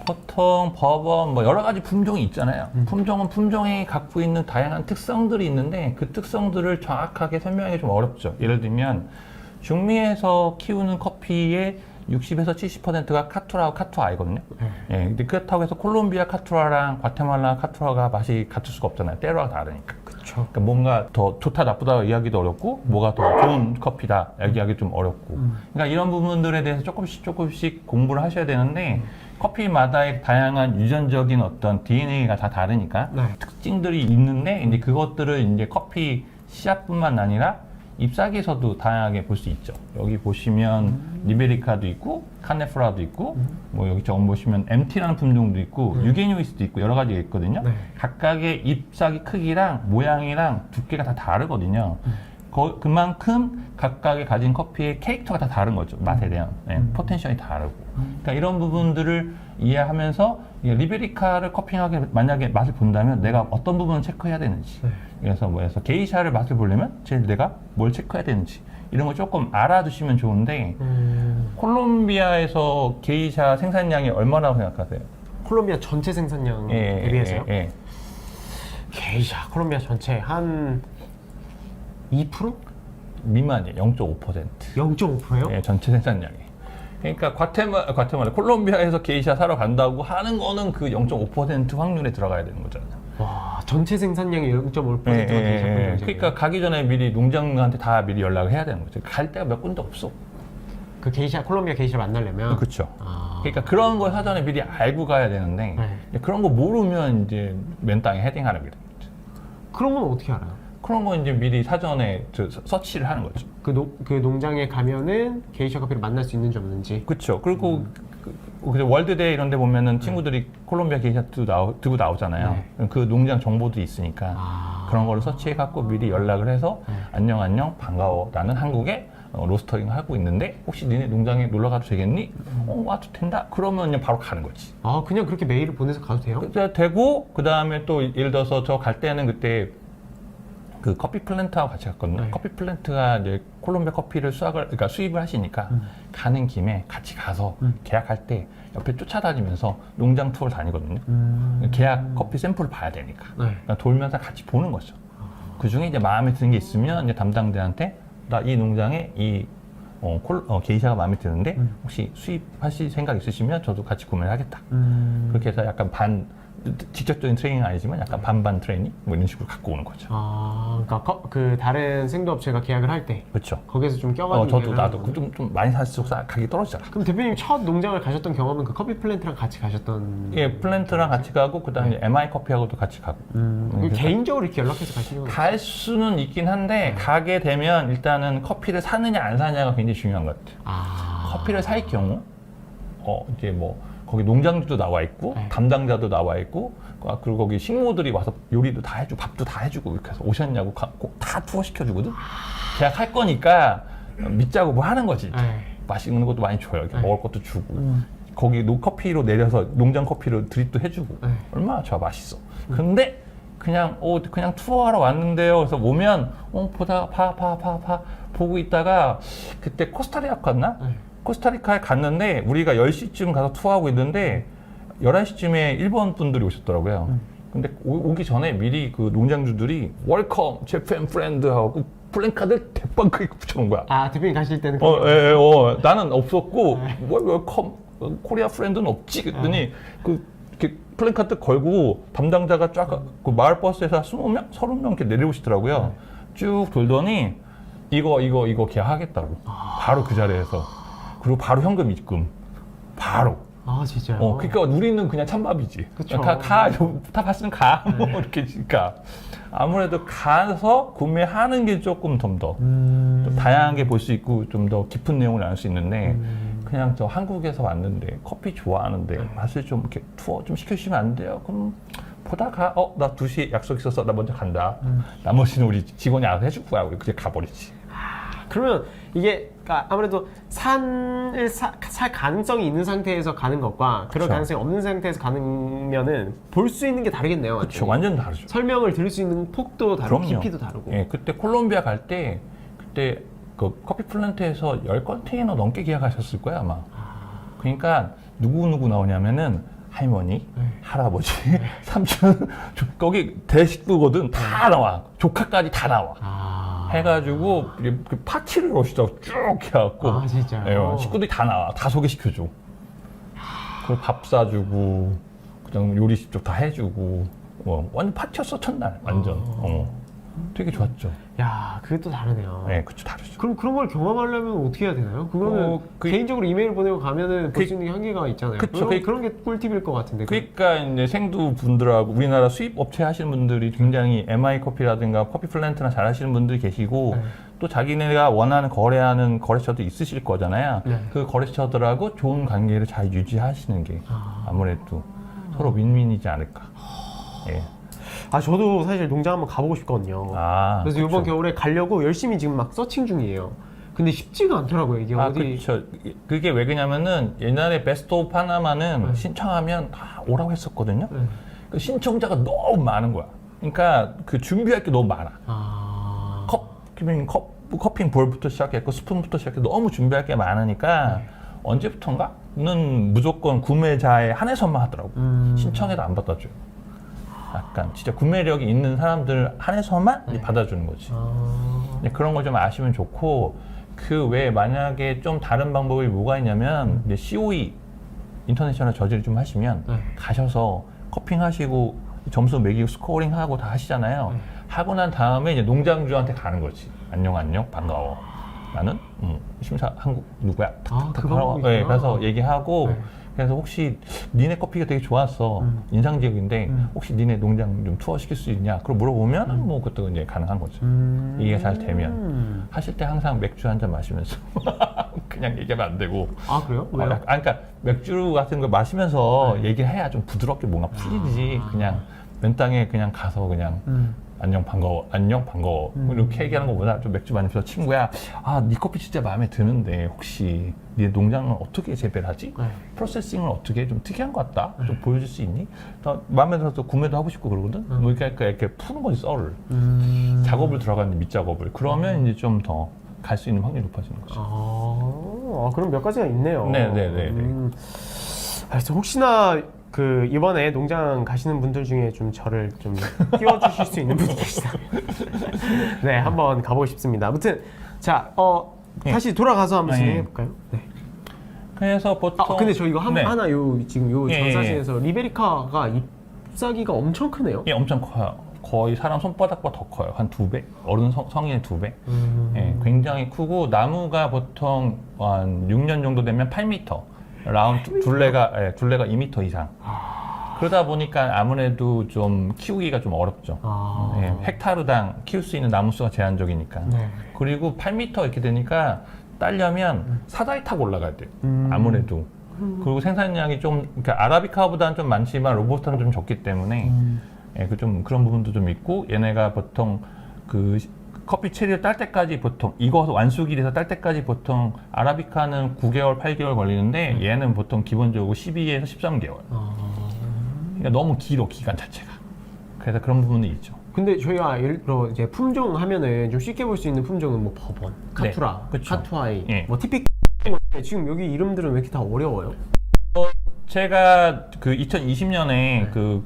보통 버번 뭐 여러 가지 품종이 있잖아요. 품종은 품종이 갖고 있는 다양한 특성들이 있는데 그 특성들을 정확하게 설명하기 좀 어렵죠. 예를 들면 중미에서 키우는 커피의 60에서 70%가 카투라하고 카투아이거든요. 예, 근데 그렇다고 해서 콜롬비아 카투라랑 과테말라 카투라가 맛이 같을 수가 없잖아요. 때로가 다르니까. 그렇죠. 그러니까 뭔가 더 좋다 나쁘다 이야기도 어렵고 뭐가 더 좋은 커피다 이야기하기 좀 어렵고 그러니까 이런 부분들에 대해서 조금씩 공부를 하셔야 되는데 커피마다의 다양한 유전적인 어떤 DNA가 다 다르니까 네. 특징들이 있는데 이제 그것들을 이제 커피 씨앗뿐만 아니라 잎사귀에서도 다양하게 볼 수 있죠. 여기 보시면 리베리카도 있고 카네프라도 있고 뭐 여기 저기 보시면 MT라는 품종도 있고 유게뉴이스도 있고 여러 가지가 있거든요. 네. 각각의 잎사귀 크기랑 모양이랑 두께가 다 다르거든요. 그만큼 각각의 가진 커피의 캐릭터가 다 다른 거죠. 맛에 대한 포텐셜이 다르고. 그러니까 이런 부분들을 이해하면서 리베리카를 커피하게 만약에 맛을 본다면 내가 어떤 부분을 체크해야 되는지. 네. 그래서 게이샤를 맛을 보려면 제일 내가 뭘 체크해야 되는지 이런 걸 조금 알아두시면 좋은데 콜롬비아에서 게이샤 생산량이 얼마라고 생각하세요? 콜롬비아 전체 생산량 대비해서요? 게이샤 콜롬비아 전체 한 2%? 미만이에요. 0.5%. 0.5%요? 예, 전체 생산량이. 그러니까 과테말라 콜롬비아에서 게이샤 사러 간다고 하는 거는 그 0.5% 확률에 들어가야 되는 거잖아요. 와, 전체 생산량의 0.5%가 게이샤 콜롬비아. 그러니까 가기 전에 미리 농장한테 다 미리 연락을 해야 되는 거죠. 갈 데가 몇 군데 없어. 그 게이샤 콜롬비아 게이샤를 만나려면 그렇죠. 아. 그러니까 그런 걸 사전에 미리 알고 가야 되는데 그런 거 모르면 이제 맨 땅에 헤딩하는 게 됩니다. 그런 건 어떻게 알아요? 그런 거 이제 미리 사전에 서치를 하는 거죠. 그 농장에 가면은 게이샤 커피를 만날 수 있는지 없는지. 그렇죠. 그리고 월드데이 이런 데 보면은 친구들이 콜롬비아 게이샤 들고 나오잖아요. 그 농장 정보도 있으니까 그런 거를 서치해 갖고 미리 연락을 해서 안녕 반가워 나는 한국에 로스터링 하고 있는데 혹시 니네 농장에 놀러 가도 되겠니? 와도 된다. 그러면 그냥 바로 가는 거지. 아, 그냥 그렇게 메일을 보내서 가도 돼요? 되고 그 다음에 또 예를 들어서 저 갈 때는 그때 그 커피 플랜트하고 같이 갔거든요. 커피 플랜트가 이제 콜롬비아 커피를 그러니까 수입을 하시니까 가는 김에 같이 가서 계약할 때 옆에 쫓아다니면서 농장 투어를 다니거든요. 계약 커피 샘플을 봐야 되니까. 그러니까 돌면서 같이 보는 거죠. 그 중에 이제 마음에 드는 게 있으면 이제 담당자한테 나 이 농장에 게이샤가 마음에 드는데 혹시 수입하실 생각 있으시면 저도 같이 구매를 하겠다. 그렇게 해서 약간 직접적인 트레이닝은 아니지만 약간 반반 트레이닝 뭐 이런 식으로 갖고 오는 거죠. 아, 그러니까 그 다른 생도업체가 계약을 할 때 그렇죠. 거기서 좀 껴가지고 저도 나도 좀 많이 살수록 가격이 떨어지잖아. 그럼 대표님 첫 농장을 가셨던 경험은 그 커피 플랜트랑 같이 가셨던? 예, 플랜트랑 같이 가고 그다음에 MI 커피하고도 같이 가고. 그럼 개인적으로 이렇게 연락해서 가시는 건? 갈 수는 있긴 한데 가게 되면 일단은 커피를 사느냐 안 사느냐가 굉장히 중요한 것 같아요. 커피를 살 경우 이제 뭐 거기 농장주도 나와 있고 담당자도 나와 있고 그리고 거기 식모들이 와서 요리도 다 해주고 밥도 다 해주고 이렇게 해서 오셨냐고 다 투어 시켜주거든. 계약할 거니까 믿자고 뭐 하는 거지. 맛있는 것도 많이 줘요. 이렇게 먹을 것도 주고 거기 커피로 내려서 농장 커피로 드립도 해주고 얼마나 좋아 맛있어. 근데 그냥 투어하러 왔는데요. 그래서 오면 보다가 파 보고 있다가 그때 코스타리카 갔나? 코스타리카에 갔는데 우리가 10시쯤 가서 투어하고 있는데 11시쯤에 일본 분들이 오셨더라고요. 근데 오기 전에 미리 그 농장주들이 웰컴 재팬 프렌드 하고 플랜카드를 대빵 크게 붙여놓은 거야. 아, 대표님 가실 때는? 나는 없었고 웰컴 코리아 프렌드는 없지. 그랬더니 이렇게 플랜카드 걸고 담당자가 쫙 그 마을버스에서 20명? 30명 이렇게 내려오시더라고요. 쭉 돌더니 이거 계약하겠다고. 바로 그 자리에서. 그리고 바로 현금 입금. 바로. 아, 진짜요? 그러니까 우리는 그냥 찬밥이지. 그쵸. 다 봤으면 가. 뭐 이렇게. 그러니까 아무래도 가서 구매하는 게 조금 좀 더 다양하게 볼 수 있고 좀 더 깊은 내용을 알 수 있는데 그냥 저 한국에서 왔는데 커피 좋아하는데 맛을 좀 이렇게 투어 좀 시켜주시면 안 돼요? 그럼 보다가 나 2시에 약속 있어서 나 먼저 간다. 나머지는 우리 직원이 알아서 해줄 거야. 우리 그냥 가버리지. 그러면 이게 아무래도 살 가능성이 있는 상태에서 가는 것과 그런 그쵸. 가능성이 없는 상태에서 가면은 볼 수 있는 게 다르겠네요. 그렇죠. 완전 다르죠. 설명을 들을 수 있는 폭도 다르고 그럼요. 깊이도 다르고. 예, 그때 콜롬비아 갈 때 그때 그 커피 플랜트에서 10컨테이너 넘게 계약하셨을 거야 아마. 그러니까 누구 나오냐면은 할머니, 할아버지, 삼촌, 거기 대식구거든. 다 나와. 조카까지 다 나와. 해가지고 그 파티를 러시다고 쭉 해갖고 진짜요? 식구들이 다 나와. 다 소개시켜줘. 그리고 밥 사주고 그다음 요리 직접 다 해주고 완전 파티였어 첫날 완전. 되게 좋았죠. 야, 그게 또 다르네요. 네, 그쵸, 다르죠. 그럼 그런 걸 경험하려면 어떻게 해야 되나요? 그거는 개인적으로 이메일 보내고 가면은 볼 수 있는 게 한계가 있잖아요. 그쵸. 그런 게 꿀팁일 것 같은데. 그러니까 이제 생두 분들하고 우리나라 수입 업체 하시는 분들이 굉장히 MI 커피라든가 커피 플랜트나 잘 하시는 분들이 계시고 또 자기네가 원하는 거래하는 거래처도 있으실 거잖아요. 그 거래처들하고 좋은 관계를 잘 유지하시는 게 아무래도 서로 윈윈이지 않을까. 예. 저도 사실 농장 한번 가보고 싶거든요. 그래서 이번 겨울에 가려고 열심히 지금 막 서칭 중이에요. 근데 쉽지가 않더라고요, 이게 어디. 그렇죠. 그게 왜 그러냐면은 옛날에 베스트 오브 파나마는 신청하면 다 오라고 했었거든요. 그 신청자가 너무 많은 거야. 그러니까 그 준비할 게 너무 많아. 커피 볼부터 시작했고 스푼부터 시작해서 너무 준비할 게 많으니까 언제부턴가는 무조건 구매자에 한해서만 하더라고. 신청해도 안 받아줘요. 약간 진짜 구매력이 있는 사람들 한해서만 받아주는 거지. 그런 걸 좀 아시면 좋고, 그 외에 만약에 좀 다른 방법이 뭐가 있냐면 이제 COE 인터내셔널 저지를 좀 하시면 가셔서 커핑 하시고 점수 매기고 스코어링 하고 다 하시잖아요. 하고 난 다음에 이제 농장주한테 가는 거지. 안녕 반가워. 나는 심사 한국 누구야? 그 방법이구나. 네, 가서 얘기하고 그래서 혹시 니네 커피가 되게 좋았어. 인상적인데 혹시 니네 농장 좀 투어 시킬 수 있냐? 그걸 물어보면 뭐 그것도 이제 가능한 거죠. 이게 잘 되면 하실 때 항상 맥주 한 잔 마시면서 그냥 얘기하면 안 되고. 그래요? 왜요? 그러니까 맥주 같은 거 마시면서 얘기를 해야 좀 부드럽게 뭔가 풀리지. 그냥 맨땅에 그냥 가서 그냥 안녕 반가워 이렇게 얘기하는 것보다 좀 맥주 마시면서 친구야, 네 커피 진짜 마음에 드는데 혹시 네 농장은 어떻게 재배를 하지? 프로세싱을 어떻게 좀 특이한 것 같다. 좀 보여줄 수 있니? 나 마음에 들어서 구매도 하고 싶고 그러거든. 뭐 이렇게 푸는 거지, 썰을. 작업을 들어가는 밑작업을. 그러면 이제 좀 더 갈 수 있는 확률이 높아지는 거죠. 그럼 몇 가지가 있네요. 네네네. 그래서 혹시나 그 이번에 농장 가시는 분들 중에 좀 저를 좀 띄워주실 수 있는 분이 계시다. 네, 한번 가보고 싶습니다. 아무튼 자, 다시 돌아가서 한번 진행해 볼까요? 네. 그래서 보통 근데 저 이거 하나 지금 요 예, 장사진에서 리베리카가 잎사귀가 엄청 크네요. 예, 엄청 커요. 거의 사람 손바닥보다 더 커요. 한 2배? 어른 성인의 2배? 예, 굉장히 크고 나무가 보통 한 6년 정도 되면 8m. 둘레가 2m 이상. 그러다 보니까 아무래도 좀 키우기가 좀 어렵죠. 헥타르당 키울 수 있는 나무 수가 제한적이니까. 그리고 8m 이렇게 되니까 따려면 사다리 타고 올라가야 돼요. 아무래도. 그리고 생산량이 좀, 그러니까 아라비카보다는 좀 많지만 로부스타는 좀 적기 때문에 좀 그런 부분도 좀 있고, 얘네가 보통 그 커피 체리를 딸 때까지 보통 익어서 완숙이 돼서 딸 때까지 보통 아라비카는 9개월, 8개월 걸리는데 얘는 보통 기본적으로 12에서 13개월. 그러니까 너무 길어, 기간 자체가. 그래서 그런 부분이 있죠. 근데 저희가 예를 들어 이제 품종 하면은 좀 쉽게 볼 수 있는 품종은 뭐 버번, 카투라, 카투아이, 뭐 티픽. 지금 여기 이름들은 왜 이렇게 다 어려워요? 제가 그 2020년에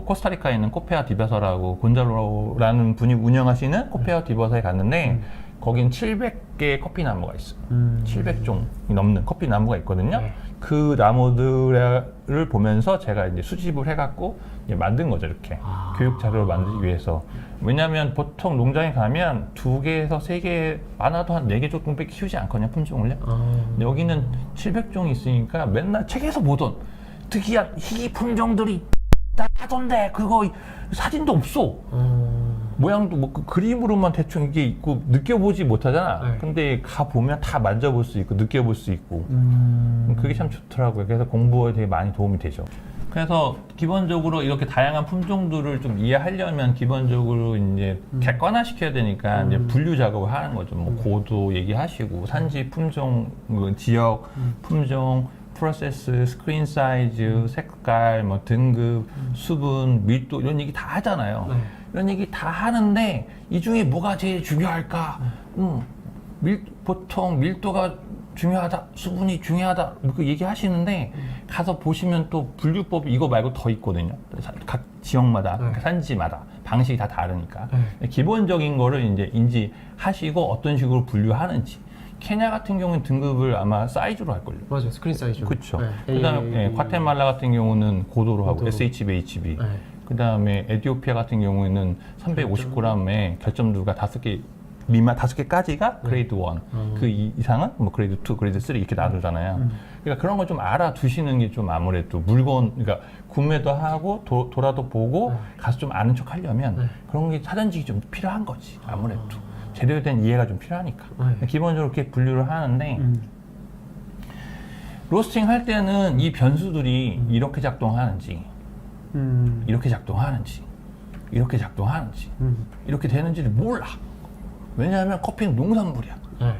코스타리카에 있는 코페아 디버서라고 곤잘로라는 분이 운영하시는 코페아 디버서에 갔는데 거긴 700개의 커피 나무가 있어요. 700종이 넘는 커피 나무가 있거든요. 그 나무들을 보면서 제가 이제 수집을 해갖고 이제 만든 거죠, 이렇게. 교육 자료를 만들기 위해서. 왜냐면 보통 농장에 가면 2개에서 3개, 많아도 한 4개 정도밖에 키우지 않거든요, 품종을요. 근데 여기는 700종이 있으니까 맨날 책에서 보던 특이한 희귀 품종들이 하던데 그거 사진도 없어. 모양도 뭐 그 그림으로만 대충 이게 있고 느껴보지 못하잖아. 근데 가 보면 다 만져볼 수 있고 느껴볼 수 있고 그게 참 좋더라고요. 그래서 공부에 되게 많이 도움이 되죠. 그래서 기본적으로 이렇게 다양한 품종들을 좀 이해하려면 기본적으로 이제 객관화 시켜야 되니까 이제 분류 작업을 하는 거죠. 뭐 고도 얘기하시고 산지, 품종, 지역, 품종, 프로세스, 스크린 사이즈, 색깔, 뭐 등급, 수분, 밀도 이런 얘기 다 하잖아요. 이런 얘기 다 하는데 이 중에 뭐가 제일 중요할까? 보통 밀도가 중요하다, 수분이 중요하다 그 얘기하시는데 가서 보시면 또 분류법이 이거 말고 더 있거든요. 각 지역마다 각 산지마다 방식이 다 다르니까 기본적인 거를 이제 인지하시고 어떤 식으로 분류하는지. 케냐 같은 경우는 등급을 아마 사이즈로 할 걸요. 맞아요, 스크린 사이즈. 그렇죠. 그다음에 과테말라 같은 경우는 고도로 하고 SHB, HB. 그다음에 에티오피아 같은 경우에는 350g의 결점도가 5개 미만 5개까지가 그레이드 1. 그 이상은 뭐 그레이드 2, 그레이드 3 이렇게 나누잖아요. 그러니까 그런 걸 좀 알아두시는 게 좀 아무래도 물건, 그러니까 구매도 하고 돌아도 보고 가서 좀 아는 척 하려면 그런 게 사전직이 좀 필요한 거지. 아무래도. 제대로 된 이해가 좀 필요하니까. 기본적으로 이렇게 분류를 하는데 로스팅 할 때는 이 변수들이 이렇게 작동하는지 이렇게 작동하는지 이렇게 작동하는지 이렇게 되는지를 몰라. 왜냐하면 커피는 농산물이야.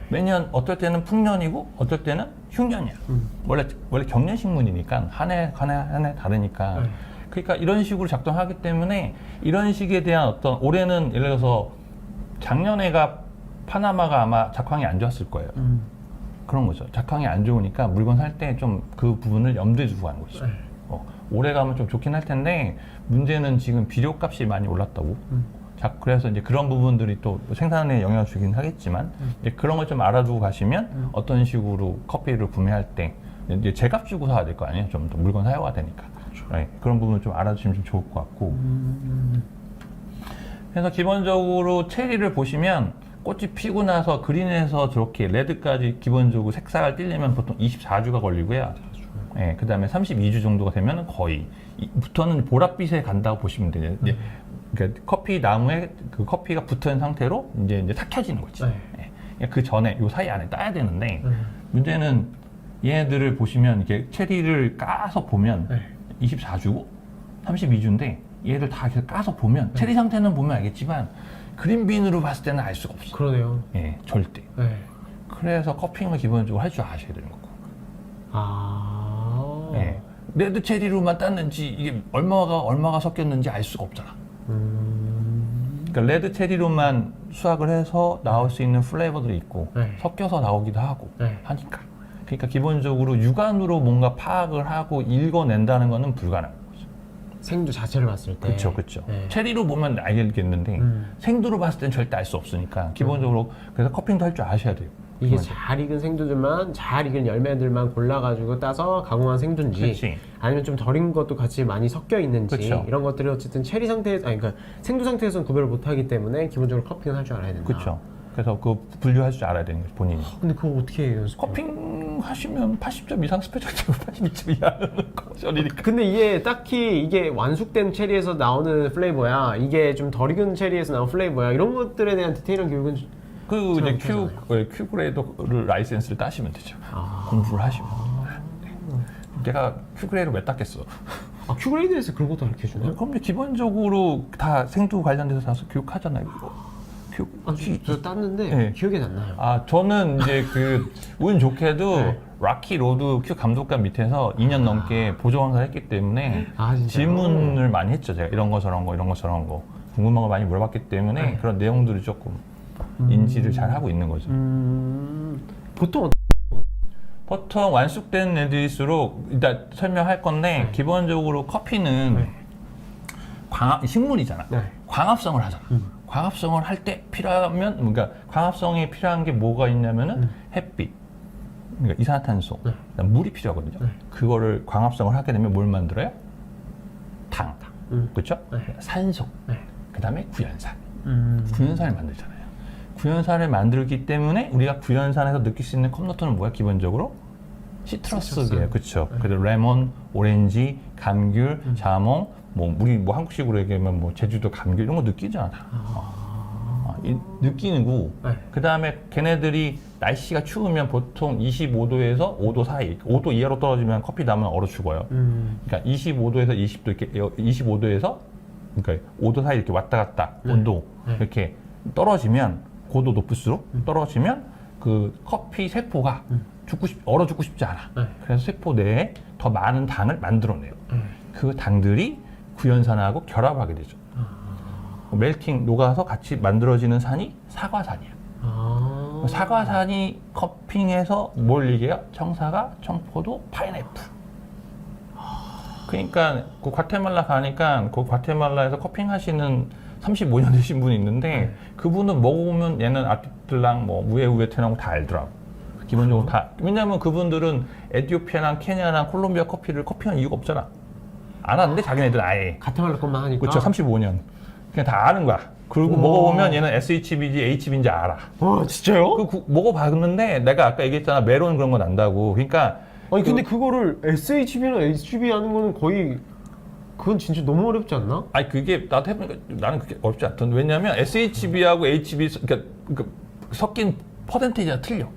매년 어떨 때는 풍년이고 어떨 때는 흉년이야. 원래 경년식물이니까 한 해 다르니까. 그러니까 이런 식으로 작동하기 때문에 이런 식에 대한 어떤 올해는 예를 들어서 작년에가 파나마가 아마 작황이 안 좋았을 거예요. 그런 거죠. 작황이 안 좋으니까 물건 살 때 좀 그 부분을 염두에 두고 가는 거죠. 올해 가면 좀 좋긴 할 텐데 문제는 지금 비료값이 많이 올랐다고. 그래서 이제 그런 부분들이 또 생산에 영향을 주긴 하겠지만 이제 그런 걸 좀 알아두고 가시면 어떤 식으로 커피를 구매할 때 이제 제값 주고 사야 될 거 아니에요. 좀 더 물건 사용화 되니까. 네, 그런 부분을 좀 알아두시면 좀 좋을 것 같고. 그래서 기본적으로 체리를 보시면 꽃이 피고 나서 그린에서 저렇게 레드까지 기본적으로 색상을 띠려면 보통 24주가 걸리고요. 네, 그 다음에 32주 정도가 되면 거의 부터는 보랏빛에 간다고 보시면 돼요. 이제 그러니까 커피 나무에 그 커피가 붙은 상태로 이제 삭혀지는 거지. 그 전에 요 사이 안에 따야 되는데 문제는 얘네들을 보시면 이렇게 체리를 까서 보면 24주고 32주인데 얘들 다 이렇게 까서 보면 체리 상태는 보면 알겠지만 그린빈으로 봤을 때는 알 수가 없어. 그러네요. 예, 절대. 그래서 커피는 기본적으로 할 줄 아셔야 되는 거고. 예, 레드 체리로만 땄는지 이게 얼마가 섞였는지 알 수가 없잖아. 그러니까 레드 체리로만 수확을 해서 나올 수 있는 플레이버들이 있고 섞여서 나오기도 하고 하니까. 그러니까 기본적으로 육안으로 뭔가 파악을 하고 읽어낸다는 거는 불가능한 거죠. 생두 자체를 봤을 때. 그렇죠. 체리로 보면 알겠는데 생두로 봤을 땐 절대 알 수 없으니까 기본적으로 그래서 커피도 할 줄 아셔야 돼요. 이게 잘 익은 생두들만, 잘 익은 열매들만 골라가지고 따서 가공한 생두인지, 그치. 아니면 좀 덜 익은 것도 같이 많이 섞여 있는지, 그쵸. 이런 것들이 어쨌든 체리 상태에서, 그러니까 생두 상태에서는 구별을 못하기 때문에 기본적으로 커피는 할 줄 알아야 된다. 그렇죠. 그래서 그 분류할 줄 알아야 되는 거죠, 본인이. 근데 그거 어떻게 해요? 커핑 하시면 80점 이상 스페셜 되고 82점 이하는 커셔리니까. 근데 이게 딱히 이게 완숙된 체리에서 나오는 플레이버야, 이게 좀 덜 익은 체리에서 나온 플레이버야, 이런 것들에 대한 디테일한 교육은 그 이제 큐 그레이더를 라이센스를 따시면 되죠. 공부를 하시면. 내가 큐 그레이더 왜 땄겠어? 큐그레이드에서 그런 것도 가르쳐 주나요? 그럼 기본적으로 다 생두 관련돼서 다 교육하잖아요. 저 땄는데 네. 기억이 안 나요. 저는 이제 운 좋게도 락키 로드 큐 감독관 밑에서 2년 넘게 보조 강사를 했기 때문에 질문을 많이 했죠. 제가 이런 거 저런 거 궁금한 거 많이 물어봤기 때문에 그런 내용들을 조금 인지를 잘 하고 있는 거죠. 보통 완숙된 애들일수록 일단 설명할 건데 기본적으로 커피는 식물이잖아. 광합성을 하잖아. 광합성을 할 때 필요하면, 그러니까 광합성이 필요한 게 뭐가 있냐면은 햇빛, 그러니까 이산화탄소, 물이 필요하거든요. 그거를 광합성을 하게 되면 뭘 만들어요? 당, 그렇죠? 산소, 그 다음에 구연산. 구연산을 만들잖아요. 구연산을 만들기 때문에 우리가 구연산에서 느낄 수 있는 컵노트는 뭐야? 기본적으로 시트러스예요, 그렇죠? 그래서 레몬, 오렌지, 감귤, 자몽, 우리 한국식으로 얘기하면 제주도 감귤 이런 거 느끼잖아. 느끼고 그 다음에 걔네들이 날씨가 추우면 보통 25도에서 5도 사이, 5도 이하로 떨어지면 커피 나면 얼어 죽어요. 그러니까 25도에서 20도 이렇게 25도에서 그러니까 5도 사이 이렇게 왔다 갔다 온도 이렇게 떨어지면 고도 높을수록 떨어지면 그 커피 세포가 얼어 죽고 싶지 않아. 그래서 세포 내에 더 많은 당을 만들어내요. 그 당들이 구연산하고 결합하게 되죠. 멜팅 녹아서 같이 만들어지는 산이 사과산이야. 사과산이 커핑해서 뭘 얘기해요? 청사과, 청포도, 파인애플. 그러니까 그 과테말라 가니까 그 과테말라에서 커핑 하시는 35년 되신 분이 있는데 그분은 먹어보면 얘는 아티틀랑 뭐 우에우에 테나고 다 알더라고. 기본적으로 다. 왜냐면 그분들은 에티오피아랑 케냐랑 콜롬비아 커피를 커핑한 이유가 없잖아. 안 하는데 자기네들은 아예. 가테말라 것만 하니까. 그렇죠. 35년. 그냥 다 아는 거야. 그리고 먹어보면 얘는 SHB인지 HB인지 알아. 와 진짜요? 먹어봤는데 내가 아까 얘기했잖아. 메론 그런 건 안다고. 그러니까 아니 근데 그거를 SHB나 HB 하는 거는 거의 그건 진짜 너무 어렵지 않나? 아니 그게 나도 해보니까 나는 그게 어렵지 않던데. 왜냐면 SHB하고 HB 그러니까 섞인 퍼센테이지가 틀려.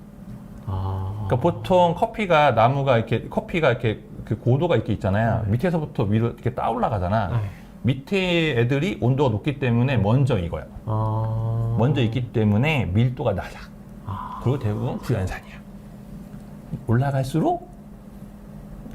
그러니까 보통 나무가 이렇게 그 고도가 이렇게 있잖아요. 밑에서부터 위로 이렇게 따올라가잖아. 밑에 애들이 온도가 높기 때문에 먼저 익어요. 먼저 익기 때문에 밀도가 낮아. 그리고 대부분 구연산이야. 올라갈수록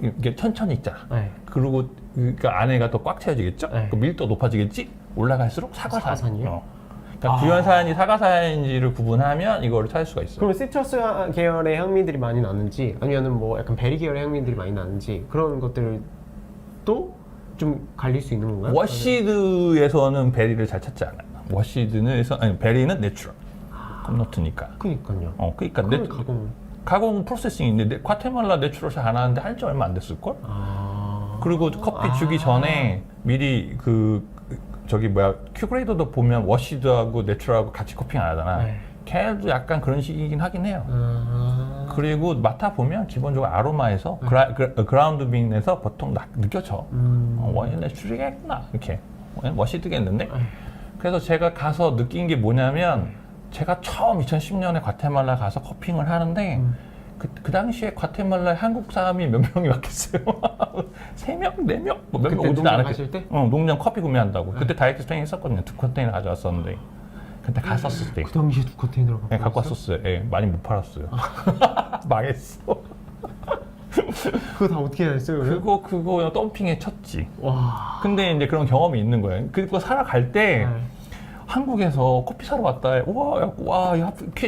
이게 천천히 익잖아. 그리고 그러니까 안에가 더 꽉 채워지겠죠? 그 밀도가 높아지겠지? 올라갈수록 사과산이요. 그러니까 구연산이 사과산인지를 구분하면 이거를 찾을 수가 있어요. 그러면 시트러스 계열의 향미들이 많이 나는지 아니면은 뭐 약간 베리 계열의 향미들이 많이 나는지 그런 것들도 좀 갈릴 수 있는 건가요? 워시드에서는 베리를 잘 찾지 않아요. 베리는 내추럴. 컵노트니까. 그니까요. 그러니까 가공 프로세싱인데 과테말라 내추럴 잘 안 하는데 한 지 얼마 안 됐을걸? 그리고 커피 주기 전에 미리 큐그레이더도 보면 워시드하고 내추럴하고 같이 커핑 안 하잖아. 걔도 약간 그런 식이긴 하긴 해요. 그리고 맡아보면 기본적으로 아로마에서 그라운드 빈에서 보통 느껴져. 원인 내추럴이겠구나 이렇게. 워시드겠는데? 그래서 제가 가서 느낀 게 뭐냐면 제가 처음 2010년에 과테말라 가서 커핑을 하는데 그 당시에 과테말라에 한국 사람이 몇 명이 왔겠어요? 3명? 4명? 뭐 몇 명 오진 않았겠지. 때? 농장 커피 구매한다고. 그때 다이렉트 스토링 했었거든요. 2컨테이너 가져왔었는데. 그때 갔었을 때. 그 당시에 2컨테이너를 갖고 왔었어요. 많이 못 팔았어요. 망했어. 그거 다 어떻게 했어요? 그거 그냥 덤핑에 쳤지. 와. 근데 이제 그런 경험이 있는 거예요. 그거 사러 갈 때 한국에서 커피 사러 왔다 해.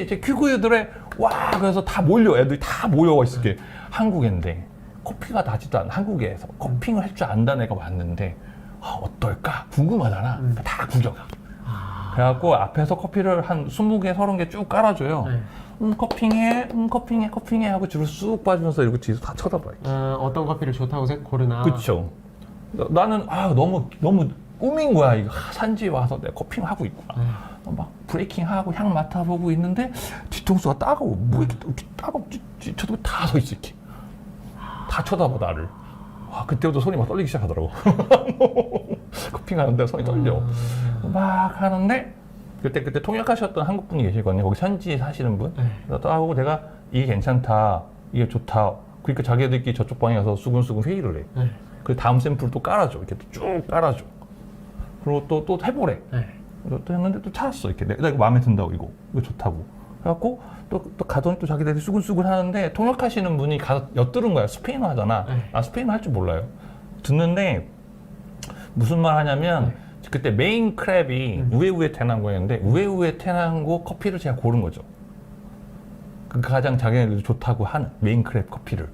제 큐그들에 그래서 다 몰려. 애들이 다 모여와 있을게. 한국인데 커피가 나지도 않은 한국에서 커핑을 할 줄 안다는 애가 왔는데 어떨까? 궁금하잖아. 다 구겨가. 그래갖고 앞에서 커피를 한 20개, 30개 쭉 깔아줘요. 커핑해 하고 뒤로 쑥 빠지면서 이러고 뒤에서 다 쳐다봐. 어떤 커피를 좋다고 고르나? 그쵸. 나는 너무 꿈인 거야. 이거 산지에 와서 내가 커핑하고 있고 막 브레이킹하고 향 맡아보고 있는데 뒤통수가 따가워. 뭐 이렇게 따갑지? 쳐다보고 다 서 있어 이렇게. 다 쳐다봐 나를. 그때부터 손이 막 떨리기 시작하더라고. 커핑하는데 손이 떨려. 막 하는데 그때 통역하셨던 한국 분이 계시거든요. 거기 현지에 사시는 분. 하고 내가 이게 괜찮다, 이게 좋다. 그러니까 자기들끼리 저쪽 방에 가서 수근수근 회의를 해. 그 다음 샘플 또 깔아줘. 이렇게 쭉 깔아줘. 그리고 또 해보래. 또 했는데 또 찾았어. 이렇게 내가 이거 마음에 든다고 이거 좋다고. 그래갖고 또 가더니 또 자기들이 수근수근 하는데 통역하시는 분이 가서 엿들은 거야. 스페인어 하잖아. 스페인어 할 줄 몰라요. 듣는데 무슨 말 하냐면 그때 메인 크랩이 우에우에 테낭고였는데 우에우에 테낭고 커피를 제가 고른 거죠. 그 가장 자기네들 좋다고 하는 메인 크랩 커피를.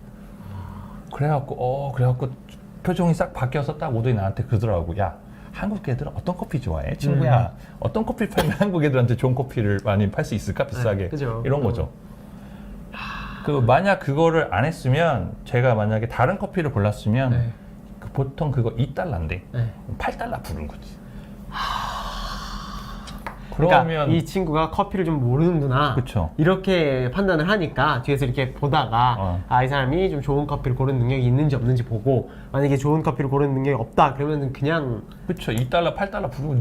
그래갖고 표정이 싹 바뀌어서 딱 오더니 나한테 그러더라고. 야, 한국 애들은 어떤 커피 좋아해? 친구야, 어떤 커피 팔면 한국 애들한테 좋은 커피를 많이 팔 수 있을까? 비싸게. 이런 거죠. 만약 그거를 안 했으면 제가 만약에 다른 커피를 골랐으면 보통 그거 $2인데 8달러 부른 거지. 그러니까 이 친구가 커피를 좀 모르는구나. 그쵸. 이렇게 판단을 하니까 뒤에서 이렇게 보다가 이 사람이 좀 좋은 커피를 고르는 능력이 있는지 없는지 보고 만약에 좋은 커피를 고르는 능력이 없다 그러면 그냥 그쵸. $2, 8달러 부르면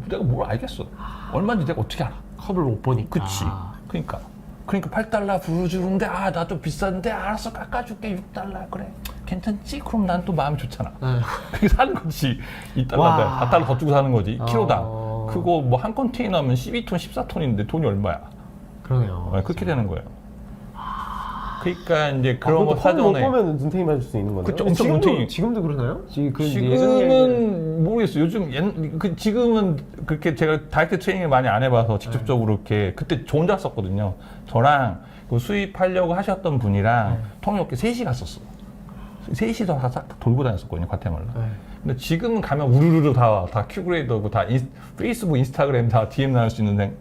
내가 뭘 알겠어. 얼마인지 내가 어떻게 알아. 컵을 못 보니까. 그치. 그러니까 $8 부르주는데 나도 비싼데 알았어 깎아줄게 $6 그래 괜찮지? 그럼 난 또 마음이 좋잖아. 그게 사는 거지. $2인데 4달러 더 주고 사는 거지. 키로당. 그거 뭐 한 컨테이너면 12톤, 14톤인데 돈이 얼마야? 그러네요. 그렇게 되는 거예요. 그러니까 이제 그런 거 못 사전에 보면 눈탱이 맞을 수 있는 거네요. 그쵸, 엄청 눈탱이. 지금도 그러나요? 지금은 모르겠어요. 요즘 지금은 그렇게 제가 다이어트 트레이닝을 많이 안 해봐서 직접적으로 이렇게 그때 저 혼자 썼거든요. 저랑 그 수입하려고 하셨던 분이랑 통역계 셋이 갔었어. 셋이서 싹 돌고 다녔었거든요, 과테말라. 근데 지금은 가면 우르르르 다 큐브레이더고 다 페이스북, 인스타그램 다 DM 나올 수 있는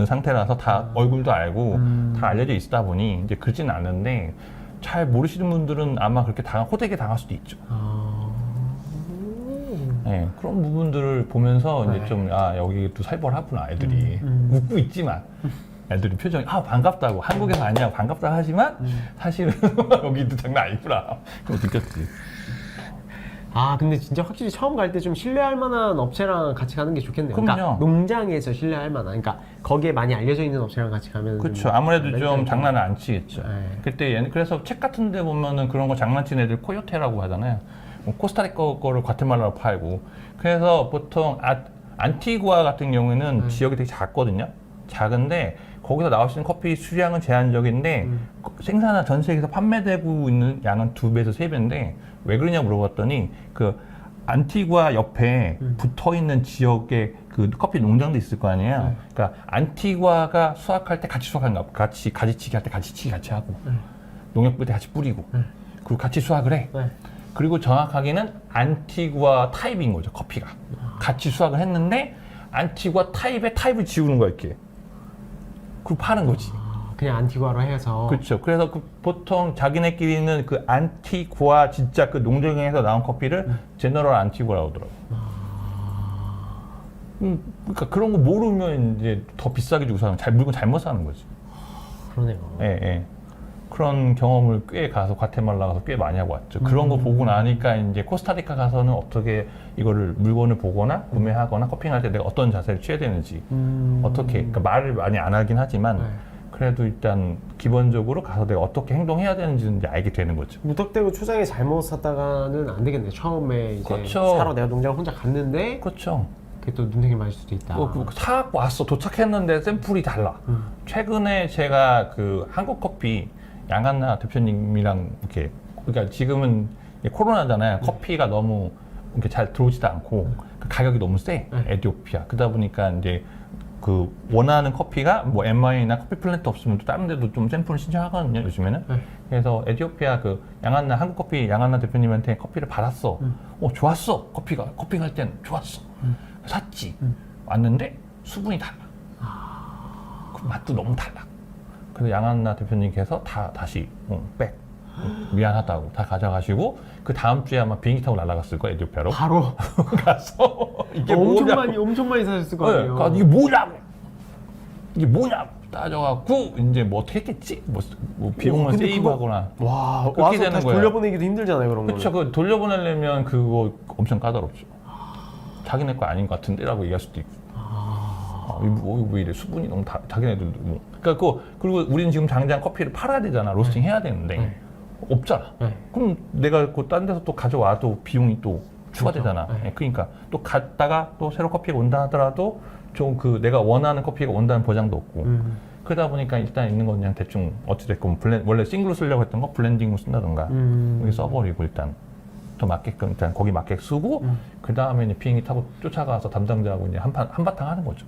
상태라서 다 얼굴도 알고 다 알려져 있다 보니 이제 그러진 않는데 잘 모르시는 분들은 아마 그렇게 호되게 당할 수도 있죠. 네, 그런 부분들을 보면서 이제 좀 여기 또 살벌하구나 애들이 웃고 있지만 애들이 표정이 반갑다고 한국에서 아니야 반갑다 하지만 사실은 여기도 장난 아니구나 그거 느꼈지. 근데 진짜 확실히 처음 갈 때 좀 신뢰할 만한 업체랑 같이 가는 게 좋겠네요. 그럼요. 그러니까 농장에서 신뢰할 만한, 그러니까 거기에 많이 알려져 있는 업체랑 같이 가면 그렇죠. 아무래도 좀 장난을 안 치겠죠. 그때 그래서 책 같은 데 보면은 그런 거 장난치는 애들 코요테라고 하잖아요. 코스타리카 거를 과테말라로 팔고. 그래서 보통 안티구아 같은 경우에는 지역이 되게 작거든요. 작은데 거기서 나올 수 있는 커피 수량은 제한적인데 생산한 전 세계에서 판매되고 있는 양은 2배에서 3배인데 왜 그러냐 물어봤더니 그 안티구아 옆에 붙어 있는 지역에 그 커피 농장도 있을 거 아니에요. 그러니까 안티구아가 수확할 때 같이 수확한가 봐. 같이 가지치기 할 때 가지치기 같이 하고 농약 뿌릴 때 같이 뿌리고 그리고 같이 수확을 해. 그리고 정확하게는 안티구아 타입인 거죠, 커피가. 같이 수확을 했는데 안티구아 타입의 타입을 지우는 거야, 이렇게. 그리고 파는 거지. 그냥 안티구아로 해서. 그렇죠. 그래서 보통 자기네끼리는 그 안티구아 진짜 그 농장에서 나온 커피를 제너럴 안티구아라고 하더라고. 그러니까 그런 거 모르면 이제 더 비싸게 주고 사는 물건 잘못 사는 거지. 그러네요. 예. 그런 경험을 꽤 가서 과테말라 가서 꽤 많이 하고 왔죠. 그런 거 보고 나니까 이제 코스타리카 가서는 어떻게 이거를 물건을 보거나 구매하거나 커피할 때 내가 어떤 자세를 취해야 되는지 어떻게 그러니까 말을 많이 안 하긴 하지만 그래도 일단 기본적으로 가서 내가 어떻게 행동해야 되는지는 이제 알게 되는 거죠. 무턱대고 초장에 잘못 샀다가는 안 되겠네요. 처음에 이제 그렇죠. 사러 내가 농장을 혼자 갔는데 그렇죠. 그게 또 눈탱이 맞을 수도 있다. 사 왔어 도착했는데 샘플이 달라. 최근에 제가 그 한국 커피 양한나 대표님이랑 이렇게 그러니까 지금은 코로나잖아요. 커피가 너무 이렇게 잘 들어오지도 않고 가격이 너무 세. 에티오피아. 그러다 보니까 이제 그 원하는 커피가 뭐 MI나 커피 플랜트 없으면 또 다른 데도 좀 샘플을 신청하거든요, 요즘에는. 그래서 에티오피아 그 양한나 한국 커피 양한나 대표님한테 커피를 받았어. 좋았어. 커피 갈 땐 좋았어. 샀지. 왔는데 수분이 달라. 그 맛도 너무 달라. 그래서 양한나 대표님께서 다시 미안하다고 다 가져가시고 그 다음 주에 아마 비행기 타고 날아갔을 거예요, 에티오피아로. 바로 가서 이게 엄청 많이 사셨을 거 아니에요. 그러니까 이게 뭐냐고 따져갖고 이제 뭐 어떻게 했겠지? 뭐 비용을 세이브하거나 그렇게 와서 되는 다시 거예요. 돌려보내기도 힘들잖아요, 그런 거. 그렇죠. 그 돌려보내려면 그거 엄청 까다롭죠. 자기네 거 아닌 것 같은데라고 얘기할 수도 있고. 이거 왜 이래 수분이 너무 자기네들도 뭐. 그러니까 그리고 우리는 지금 당장 커피를 팔아야 되잖아. 로스팅 해야 되는데 없잖아. 그럼 내가 딴 데서 또 가져와도 비용이 또 추가되잖아. 그러니까 또 갔다가 또 새로 커피가 온다 하더라도 좀 그 내가 원하는 커피가 온다는 보장도 없고. 그러다 보니까 일단 있는 건 그냥 대충 어찌됐건 원래 싱글로 쓰려고 했던 거 블렌딩으로 쓴다던가 여기 써버리고 일단 더 맞게끔 일단 거기 맞게 쓰고 그 다음에 이제 비행기 타고 쫓아가서 담당자하고 이제 한바탕 하는 거죠.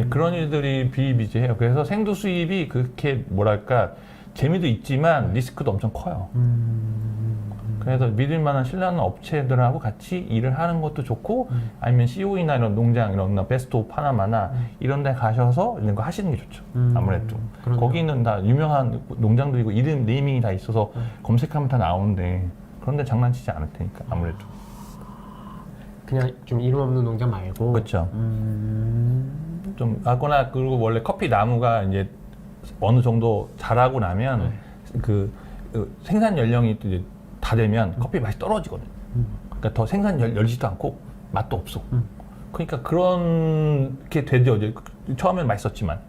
그런 일들이 비일비재해요. 그래서 생두 수입이 그렇게 뭐랄까 재미도 있지만 리스크도 엄청 커요. 그래서 믿을 만한 신뢰하는 업체들하고 같이 일을 하는 것도 좋고 아니면 COE나 이런 농장 이런 베스트 오브 파나마나 이런 데 가셔서 이런 거 하시는 게 좋죠. 아무래도 그러네요. 거기는 다 유명한 농장들이고 이름 네이밍이 다 있어서 검색하면 다 나오는데 그런데 장난치지 않을 테니까 아무래도. 그냥 좀 이름 없는 농장 말고. 그렇죠. 좀 하거나 그리고 원래 커피 나무가 이제 어느 정도 자라고 나면 그 생산 연령이 이제 다 되면 커피 맛이 떨어지거든. 그러니까 더 생산 열지도 않고 맛도 없어. 그러니까 그렇게 되죠. 이제 처음엔 맛있었지만.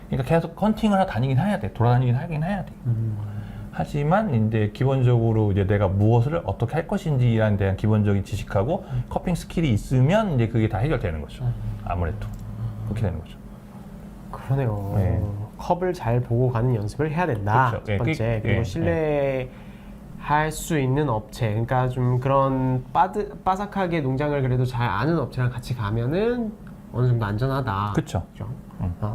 그러니까 계속 헌팅을 하러 다니긴 해야 돼. 돌아다니긴 하긴 해야 돼. 하지만 이제 기본적으로 이제 내가 무엇을 어떻게 할 것인지에 대한 기본적인 지식하고 커핑 스킬이 있으면 이제 그게 다 해결되는 거죠. 아무래도 그렇게 되는 거죠. 그러네요. 네. 컵을 잘 보고 가는 연습을 해야 된다. 그렇죠. 첫 번째. 그리고 신뢰할 수 있는 업체, 그러니까 좀 그런 바삭하게 농장을 그래도 잘 아는 업체랑 같이 가면은 어느 정도 안전하다. 그렇죠. 그죠?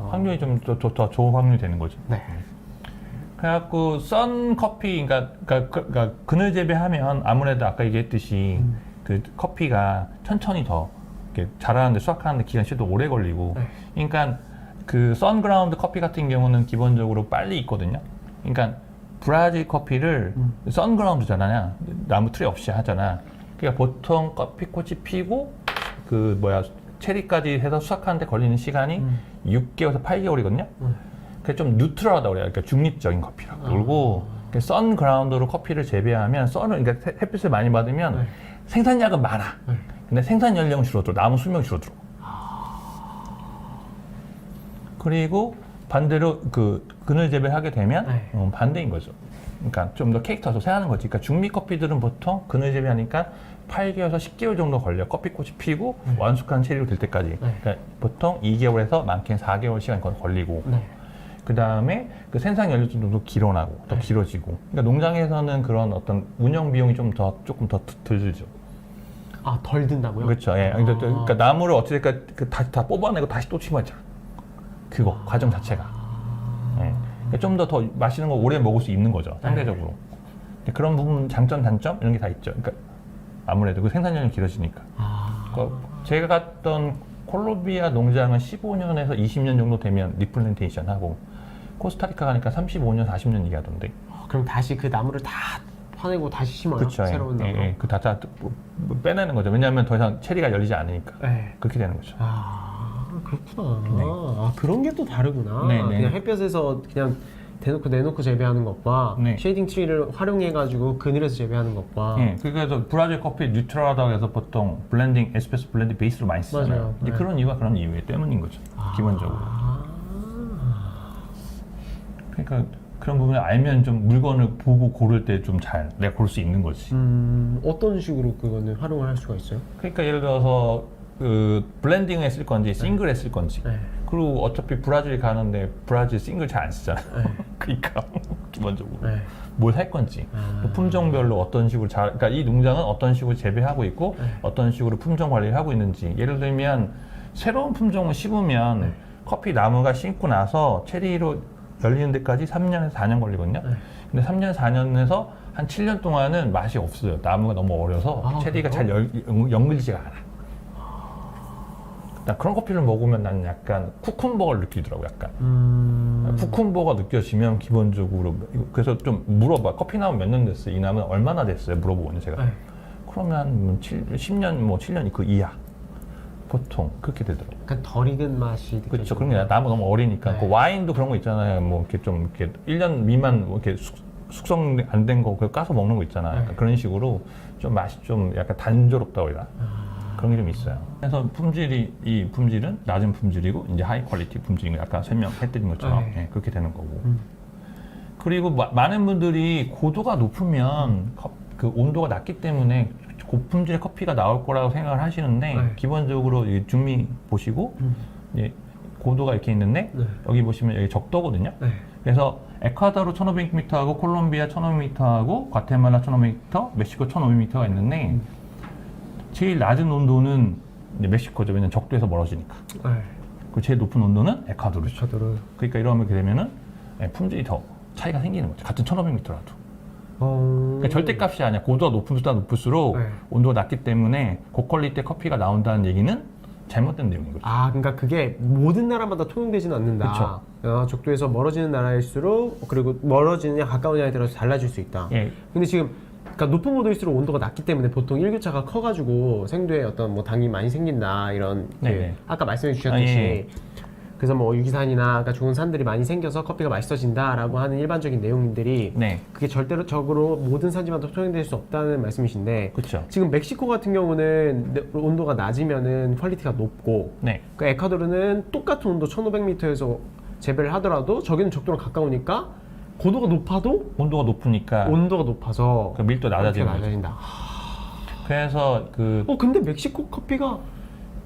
확률이 좀 더 좋은 확률이 되는 거죠. 네. 그래갖고 썬 커피, 그러니까 그늘 재배하면 아무래도 아까 얘기했듯이 그 커피가 천천히 더 이렇게 자라는데 수확하는데 기간이 더 오래 걸리고, 네. 그러니까 그 썬그라운드 커피 같은 경우는 기본적으로 빨리 익거든요. 그러니까 브라질 커피를 썬그라운드잖아요. 나무 틀이 없이 하잖아. 그러니까 보통 커피꽃이 피고 그 체리까지 해서 수확하는데 걸리는 시간이 6개월에서 8개월이거든요. 그게 좀 뉴트럴하다고 그래요. 그러니까 중립적인 커피라고. 그리고 썬그라운드로 커피를 재배하면 그러니까 햇빛을 많이 받으면 생산량은 많아. 근데 생산 연령은 줄어들어. 나무 수명이 줄어들어. 그리고 반대로 그 그늘 재배를 하게 되면 반대인 거죠. 그러니까 좀 더 캐릭터가 세하는 거지. 그러니까 중미 커피들은 보통 그늘 재배하니까 8개월에서 10개월 정도 걸려. 커피꽃이 피고 완숙한 체리로 될 때까지. 그러니까 보통 2개월에서 많게는 4개월 시간이 걸리고. 그 다음에 그 생산 연료도 더 길어나고 더 길어지고. 그러니까 농장에서는 그런 어떤 운영 비용이 조금 더 들죠. 아, 덜 든다고요? 그렇죠. 예. 그러니까 나무를 어찌됐든 다시 다 뽑아내고 다시 또 심어있잖아. 그거 과정 자체가. 예. 그러니까 좀 더 맛있는 거 오래 먹을 수 있는 거죠. 상대적으로. 그런 부분 장점 단점 이런 게 다 있죠. 그러니까 아무래도 그 생산 연령이 길어지니까. 그러니까 제가 갔던 콜롬비아 농장은 15년에서 20년 정도 되면 리플랜테이션 하고, 코스타리카 가니까 35년, 40년 얘기하던데. 그럼 다시 그 나무를 다 파내고 다시 심어요? 그렇죠. 새로운 나무? 그 다 빼내는 거죠. 왜냐하면 더 이상 체리가 열리지 않으니까. 그렇게 되는 거죠. 그렇구나. 네. 그런 게 또 다르구나. 네, 네. 그냥 햇볕에서 그냥 내놓고 재배하는 것과 네. 쉐이딩 트리를 활용해가지고 그늘에서 재배하는 것과. 그래서 브라질 커피 뉴트럴하다고 해서 보통 에스프레소 블렌딩 베이스로 많이 쓰잖아요. 맞아요. 이제 그런 이유가 그런 이유 때문인 거죠. 기본적으로. 그러니까 그런 부분을 알면 좀 물건을 보고 고를 때 좀 내가 고를 수 있는 거지. 어떤 식으로 그거는 활용을 할 수가 있어요? 그러니까 예를 들어서 그 블렌딩을 했을 건지 싱글 했을 건지. 그리고 어차피 브라질 가는데 브라질 싱글 잘 안 쓰잖아. 그러니까 기본적으로 뭘 살 건지, 그 품종별로 어떤 식으로 그러니까 이 농장은 어떤 식으로 재배하고 있고 어떤 식으로 품종 관리를 하고 있는지. 예를 들면 새로운 품종을 심으면 커피 나무가 심고 나서 체리로 열리는 데까지 3년에서 4년 걸리거든요. 근데 3년, 4년에서 한 7년 동안은 맛이 없어요. 나무가 너무 어려서 체리가 잘 연글지가 않아. 나 그런 커피를 먹으면 나는 약간 쿠쿤버거를 느끼더라고. 약간 쿠쿤버거 느껴지면 기본적으로. 그래서 좀 물어봐. 커피 나무 몇 년 됐어요? 이 나무는 얼마나 됐어요? 물어보거든요, 제가. 그러면 10년, 7년 그 이하. 보통 그렇게 되더라고요. 약간 덜 익은 맛이 느껴지고. 그렇죠. 그런 게 나무 너무 어리니까. 그 와인도 그런 거 있잖아요. 뭐 이렇게 좀 이렇게 1년 미만 뭐 이렇게 숙성 안 된 거 까서 먹는 거 있잖아요. 약간 그런 식으로 좀 맛이 좀 약간 단조롭다고 해야 되나? 그런 게 좀 있어요. 그래서 이 품질은 낮은 품질이고 이제 하이 퀄리티 품질인 거 아까 설명해드린 것처럼 그렇게 되는 거고. 그리고 많은 분들이 고도가 높으면 그 온도가 낮기 때문에 고품질의 커피가 나올 거라고 생각을 하시는데 기본적으로 중미 보시고 고도가 이렇게 있는데 여기 보시면 여기 적도거든요. 그래서 에콰도르 1500m하고 콜롬비아 1500m하고 과테말라 1500m, 멕시코 1500m가 있는데 제일 낮은 온도는 이제 멕시코죠. 왜냐면 적도에서 멀어지니까. 그리고 제일 높은 온도는 에콰도르죠. 그러니까 이러면 되면은 품질이 더 차이가 생기는 거죠. 같은 1500m라도. 그러니까 절대값이 아니야. 고도가 높을수록 온도가 낮기 때문에 고퀄리티 커피가 나온다는 얘기는 잘못된 내용인 거죠. 그러니까 그게 모든 나라마다 통용되지는 않는다. 적도에서 멀어지는 나라일수록, 그리고 멀어지느냐 가까우냐에 따라서 달라질 수 있다. 근데 지금 그러니까 높은 고도일수록 온도가 낮기 때문에 보통 일교차가 커가지고 생두에 어떤 뭐 당이 많이 생긴다 이런 아까 말씀해 주셨듯이 그래서 뭐 유기산이나 아까 좋은 산들이 많이 생겨서 커피가 맛있어진다라고 하는 일반적인 내용들이 그게 절대적으로 모든 산지마다 통용될 수 없다는 말씀이신데 지금 멕시코 같은 경우는 온도가 낮으면은 퀄리티가 높고 그 에콰도르는 똑같은 온도 1500m에서 재배를 하더라도 저기는 적도랑 가까우니까 고도가 높아도 온도가 높아서 그 밀도 낮아진다. 그래서 근데 멕시코 커피가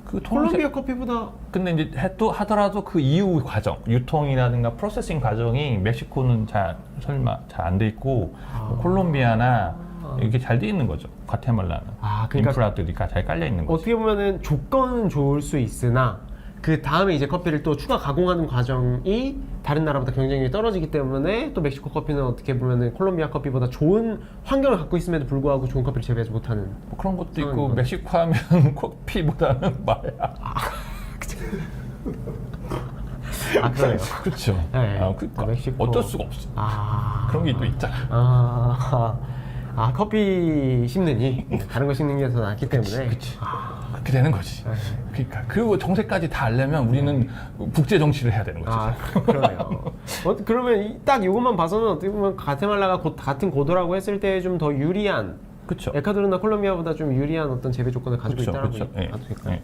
그 콜롬비아 커피보다 근데 이제 또 하더라도 그 이후 과정, 유통이라든가 프로세싱 과정이 멕시코는 설마 잘 안 돼 있고 뭐 콜롬비아나 이게 잘 돼 있는 거죠. 과테말라는 그러니까 인프라들이 잘 깔려 있는 거죠. 어떻게 보면은 조건은 좋을 수 있으나 그 다음에 이제 커피를 또 추가 가공하는 과정이 다른 나라보다 경쟁력이 떨어지기 때문에 또 멕시코 커피는 어떻게 보면은 콜롬비아 커피보다 좋은 환경을 갖고 있음에도 불구하고 좋은 커피를 재배하지 못하는 뭐 그런 것도 있고 거죠. 멕시코 하면 커피보다는 마약. 그래요. 그렇죠. 네. 그러니까 멕시코. 어쩔 수가 없어. 그런 게 또 있잖아. 커피 씹느니 다른 거 씹는 게 더 낫기 때문에. 그치. 그렇게 되는 거지. 네. 그러니까 그 정세까지 다 알려면 우리는 국제 정치를 해야 되는 거지. 그러네요. 그러면 딱 이것만 봐서는 어떻게 보면 과테말라가 같은 고도라고 했을 때 좀 더 유리한, 그렇죠. 에콰도르나 콜롬비아보다 좀 유리한 어떤 재배 조건을 가지고 있다라고 그렇죠. 봐도 될까요?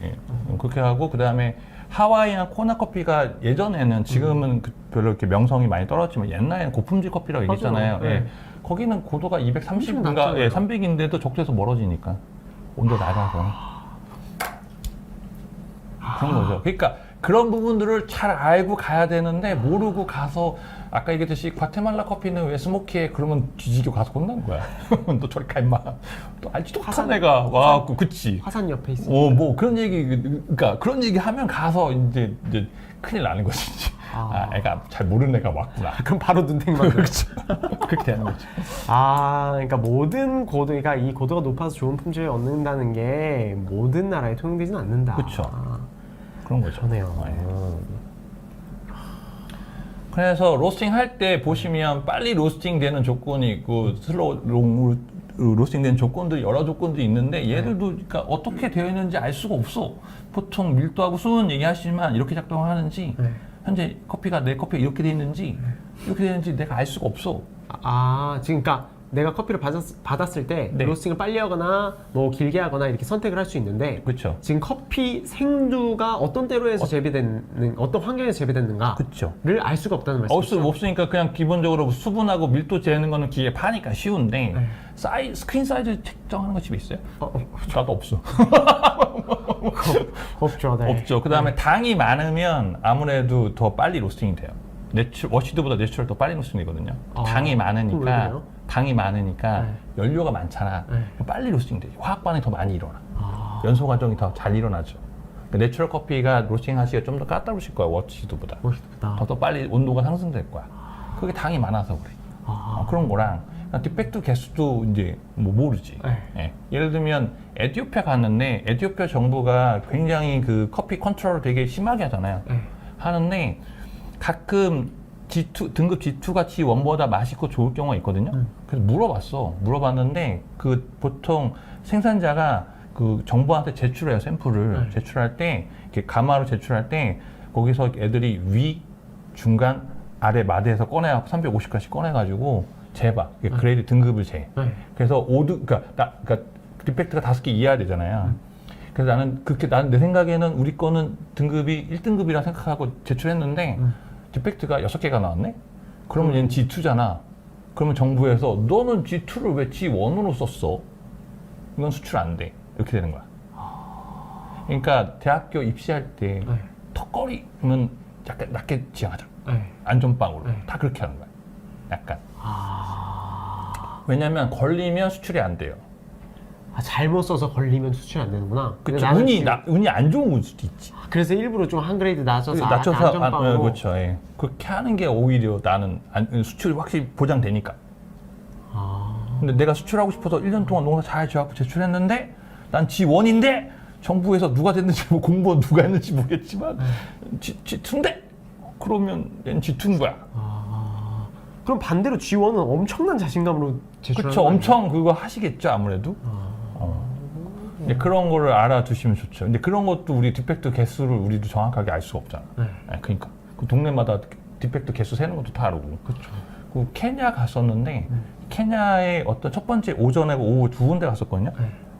그렇게 하고 그 다음에 하와이나 코나 커피가 예전에는 지금은 별로 이렇게 명성이 많이 떨어졌지만 옛날에는 고품질 커피라고 얘기했잖아요. 맞아요. 네. 거기는 고도가 230인가 낮잖아요. 300인데도 적도에서 멀어지니까 온도 낮아서 그런 거죠. 그러니까 그런 부분들을 잘 알고 가야 되는데 모르고 가서 아까 얘기했듯이 과테말라 커피는 왜 스모키해? 그러면 뒤지게 가서 혼난 거야. 너 저리 가 임마. 또 알지도 못한 애가 와갖고 그치. 화산 옆에 있어. 뭐 그런 얘기, 그러니까 그런 얘기 하면 가서 이제 큰일 나는 거지. 애가 잘 모르는 애가 왔구나. 그럼 바로 눈탱이 맞아요. 그렇죠. 그렇게 되는 거지. 그러니까 모든 고도, 그러니까 이 고도가 높아서 좋은 품질을 얻는다는 게 모든 나라에 통용되지는 않는다. 그렇죠. 그런 거죠. 그러네요. 그래서 로스팅 할 때 보시면 빨리 로스팅 되는 조건이 있고 슬로우 로스팅 되는 조건들 여러 조건들이 있는데 얘들도 그러니까 어떻게 되어 있는지 알 수가 없어. 보통 밀도하고 수는 얘기하시지만 이렇게 작동하는지 현재 커피가 내 커피가 이렇게 돼 있는지 이렇게 되는지 내가 알 수가 없어. 지금 그러니까 내가 커피를 받았을 때 네. 로스팅을 빨리 하거나 뭐 길게 하거나 이렇게 선택을 할 수 있는데 그렇죠. 지금 커피 생두가 어떤 때로에서 재배되는 어떤 환경에서 재배됐는가를 그렇죠. 알 수가 없다는 말씀이죠. 없으니까 그냥 기본적으로 수분하고 밀도 재는 거는 기계 파니까 쉬운데 스크린 사이즈 책정하는 거 집에 있어요? 나도 없어. 없죠. 네. 없죠. 그 다음에 당이 많으면 아무래도 더 빨리 로스팅이 돼요. 워시드보다 내추럴 더 빨리 로스팅 되거든요. 당이 많으니까 연료가 많잖아. 빨리 로스팅 되죠. 화학 반응이 더 많이 일어나. 연소 과정이 더 잘 일어나죠. 내추럴 커피가 로스팅 하시기가 좀 더 까다로우실 거야. 워시드보다. 더 빨리 온도가 상승될 거야. 그게 당이 많아서 그래. 그런 거랑 디펙트 개수도 이제 뭐 모르지. 예를 들면 에티오피아 갔는데 에티오피아 정부가 굉장히 그 커피 컨트롤을 되게 심하게 하잖아요. 하는데 가끔 G2, 등급 G2가 G1보다 맛있고 좋을 경우가 있거든요. 그래서 물어봤는데 그 보통 생산자가 그 정부한테 제출해요. 샘플을 제출할 때 이렇게 가마로 제출할 때 거기서 애들이 위, 중간, 아래 마대에서 꺼내갖고 350가지 꺼내가지고 재봐. 그레이드 등급을 재. 그래서 5등, 그러니까 디펙트가 5개 이해야 되잖아요. 그래서 나는 내 생각에는 우리 거는 등급이 1등급이라 생각하고 제출했는데 디펙트가 6개가 나왔네? 그러면 얘는 G2잖아. 그러면 정부에서 너는 G2를 왜 G1으로 썼어? 이건 수출 안 돼. 이렇게 되는 거야. 그러니까 대학교 입시할 때 턱걸이면 약간 낮게 지향하자. 안전빵으로. 다 그렇게 하는 거야. 약간. 왜냐면 걸리면 수출이 안 돼요. 잘못 써서 걸리면 수출이 안 되는구나. 그쵸. 운이 안 좋은 수도 있지. 그래서 일부러 좀 한 그레이드 낮춰서 안전빵으로. 그렇죠. 그렇게 하는 게 오히려 나는 수출이 확실히 보장되니까. 근데 내가 수출하고 싶어서 1년 동안 농사 잘 지어갖고 제출했는데 난 G1인데 정부에서 누가 됐는지 공무원 누가 했는지 모르겠지만 G2인데 그러면 얘는 G2인 거야. 그럼 반대로 G1은 엄청난 자신감으로 제출하는 그렇죠. 엄청 그거 하시겠죠 아무래도. 근데 그런 거를 알아두시면 좋죠. 근데 그런 것도 우리 디펙트 개수를 우리도 정확하게 알 수가 없잖아. 그러니까 그 동네마다 디펙트 개수 세는 것도 다르고. 그렇죠. 그 케냐 갔었는데 케냐의 어떤 첫 번째 오전하고 오후 두 군데 갔었거든요.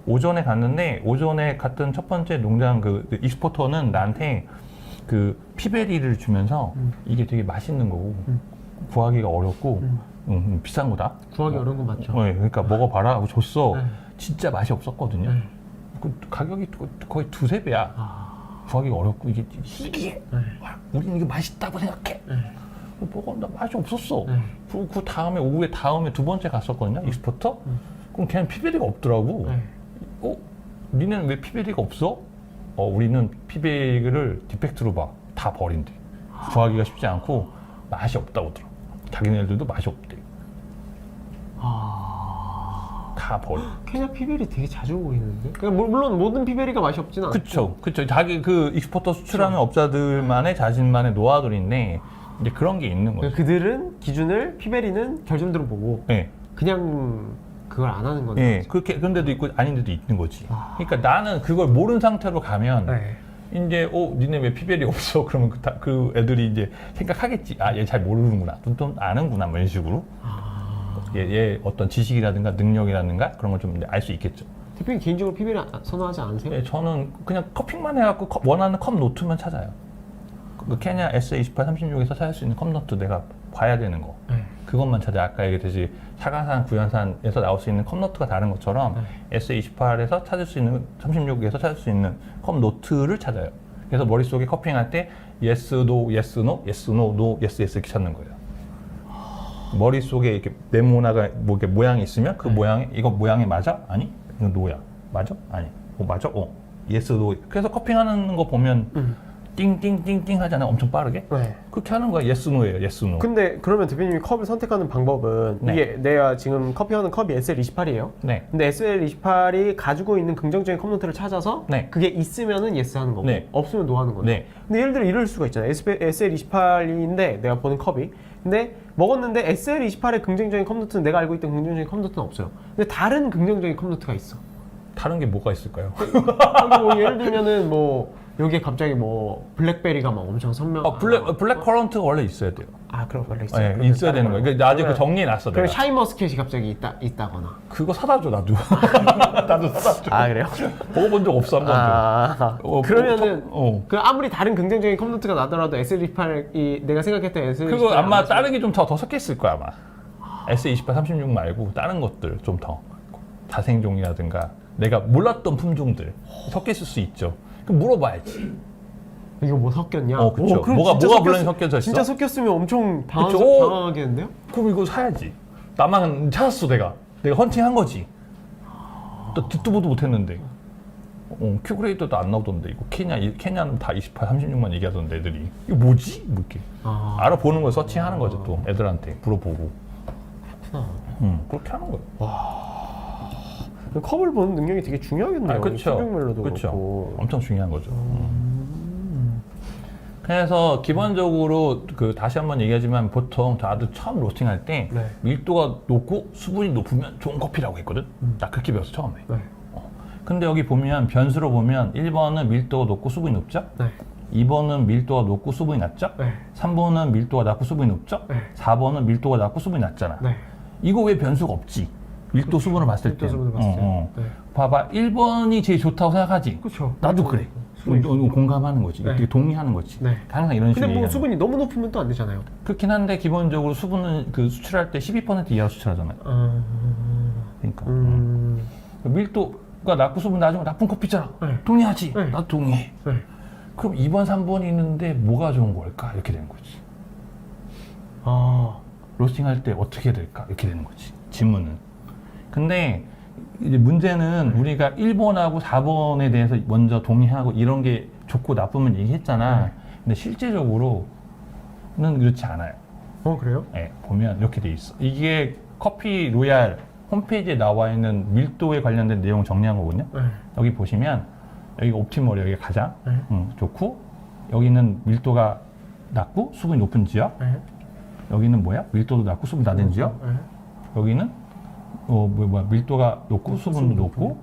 오전에 갔는데 오전에 갔던 첫 번째 농장 그 익스포터는 나한테 그 피베리를 주면서 이게 되게 맛있는 거고 구하기가 어렵고 비싼 거다. 구하기 어려운 건 맞죠. 그러니까 먹어봐라 하고 줬어. 진짜 맛이 없었거든요. 그 가격이 거의 2~3배야. 구하기가 어렵고 이게 희귀해. 우리는 이게 맛있다고 생각해. 먹었는데 맛이 없었어. 그리고 그 다음에 오후에 다음에 두 번째 갔었거든요. 익스포터. 그럼 걔는 피베리가 없더라고. 니네는 왜 피베리가 없어? 우리는 피베리를 디펙트로 봐. 다 버린대. 구하기가 쉽지 않고 맛이 없다고 들어. 자기네들도 맛이 없대. 다 버려. 케냐 피베리 되게 자주 보이는데? 그러니까 물론 모든 피베리가 맛이 없진 않고. 그쵸. 자기 그 익스포터 수출하는 업자들만의 자신만의 노하우들인데 이제 그런 게 있는 거죠. 그들은 기준을 피베리는 결점대로 보고 네. 그냥 그걸 안 하는 거죠. 네. 그렇게 그런 데도 있고 아닌 데도 있는 거지. 그러니까 나는 그걸 모르는 상태로 가면 이제 니네 왜 피벨이 없어? 그러면 그 애들이 이제 생각하겠지. 얘 잘 모르는구나. 좀 아는구나. 뭐 이런 식으로. 얘 어떤 지식이라든가 능력이라든가 그런 걸 좀 알 수 있겠죠. 대표님 개인적으로 피벨 선호하지 않으세요? 네, 저는 그냥 커핑만 해갖고 원하는 컵 노트만 찾아요. 그 케냐 SA28, 36에서 찾을 수 있는 컵 노트 내가 봐야 되는 거. 그것만 찾아. 아까 얘기했듯이 사가산, 구연산에서 나올 수 있는 컵 노트가 다른 것처럼 SA28에서 찾을 수 있는 36에서 찾을 수 있는 컵 노트를 찾아요. 그래서 머릿속에 커핑할 때 yes, no, yes, no, yes, no, no, yes, yes 이렇게 찾는 거예요. 머릿속에 이렇게 네모나가 뭐 이렇게 모양이 있으면 그 모양이 이거 모양이 맞아? 아니? 이거 노야. 맞아? 아니. 맞아? yes, no. 그래서 커핑하는 거 보면 띵띵띵띵 하잖아요. 엄청 빠르게. 그렇게 하는 거야. yes, no예요. yes, no. 근데 그러면 대표님이 컵을 선택하는 방법은 이게 내가 지금 커피하는 컵이 SL28이에요. 근데 SL28이 가지고 있는 긍정적인 컵 노트를 찾아서 그게 있으면은 yes 하는 거고 없으면 no 하는 거죠. 근데 예를 들어 이럴 수가 있잖아요. SL28인데 내가 보는 컵이 근데 먹었는데 SL28의 긍정적인 컵 노트는 내가 알고 있던 긍정적인 컵 노트는 없어요. 근데 다른 긍정적인 컵 노트가 있어. 다른 게 뭐가 있을까요? 뭐 예를 들면은 뭐 여기에 갑자기 뭐 블랙베리가 막 엄청 선명. 블랙 커런트가 원래 있어야 돼요. 그럼 원래 있어요. 네, 있어야 되는 거예요. 그러니까 아직 정리해놨어. 그럼 샤인머스켓이 갑자기 있다거나. 그거 사다 줘 나도. 나도 사다 줘. 그래요? 먹어본 적 없어 한 번도. 그러면은 그 아무리 다른 긍정적인 컴 노트가 나더라도 SL28이 내가 생각했던 SL28 그거 아마 다른 게 좀 더 섞여 있을 거야 아마. S28, 36 말고 다른 것들 좀 더 자생종이라든가 내가 몰랐던 품종들 섞여 있을 수 있죠. 그럼 물어봐야지. 이거 뭐 섞였냐? 그쵸. 뭐가 블렌이 섞여져 있어? 진짜 섞였으면 엄청 당황하겠는데요? 그럼 이거 사야지. 나만 찾았어 내가 헌팅한 거지. 또 듣도 보도 못했는데. 큐그레이터도 안 나오던데 이거 케냐는 다 28, 36만 얘기하던데 애들이 이거 뭐지? 뭐 이렇게 알아보는 거 서칭하는 거죠 또 애들한테 물어보고. 그렇게 하는 거예요. 컵을 보는 능력이 되게 중요하겠네요. 그렇죠. 품종별로도 그렇죠. 그렇고. 엄청 중요한 거죠. 그래서 기본적으로 다시 한번 얘기하지만 보통 다들 처음 로스팅할 때 밀도가 높고 수분이 높으면 좋은 커피라고 했거든. 나 그렇게 배웠어 처음에. 근데 여기 보면 변수로 보면 1번은 밀도가 높고 수분이 높죠? 2번은 밀도가 높고 수분이 낮죠? 3번은 밀도가 낮고 수분이 높죠? 4번은 밀도가 낮고 수분이 낮잖아. 이거 왜 변수가 없지? 밀도 수분을 봤을 때. 봐봐. 1번이 제일 좋다고 생각하지? 그렇죠. 나도 그래. 공감하는 거지. 되게 동의하는 거지. 항상 이런 식으로. 근데 뭐 수분이 너무 높으면 또 안 되잖아요. 그렇긴 한데 기본적으로 수분은 수출할 때 12% 이하로 수출하잖아요. 그러니까. 밀도가 낮고 수분 낮으면 나쁜 커피잖아. 동의하지? 나도 동의해. 그럼 2번, 3번이 있는데 뭐가 좋은 걸까? 이렇게 되는 거지. 로스팅할 때 어떻게 해야 될까? 이렇게 되는 거지. 질문은. 근데 이제 문제는 우리가 1번하고 4번에 대해서 먼저 동의하고 이런 게 좋고 나쁘면 얘기했잖아. 근데 실제적으로는 그렇지 않아요. 그래요? 네, 보면 이렇게 돼 있어. 이게 커피 로얄 홈페이지에 나와 있는 밀도에 관련된 내용 정리한 거거든요. 여기 보시면 여기가 옵티멀이 여기가 가장 좋고 여기는 밀도가 낮고 수분이 높은 지역. 여기는 뭐야? 밀도도 낮고 수분 낮은 지역. 여기는 밀도가 높고 수분도 높고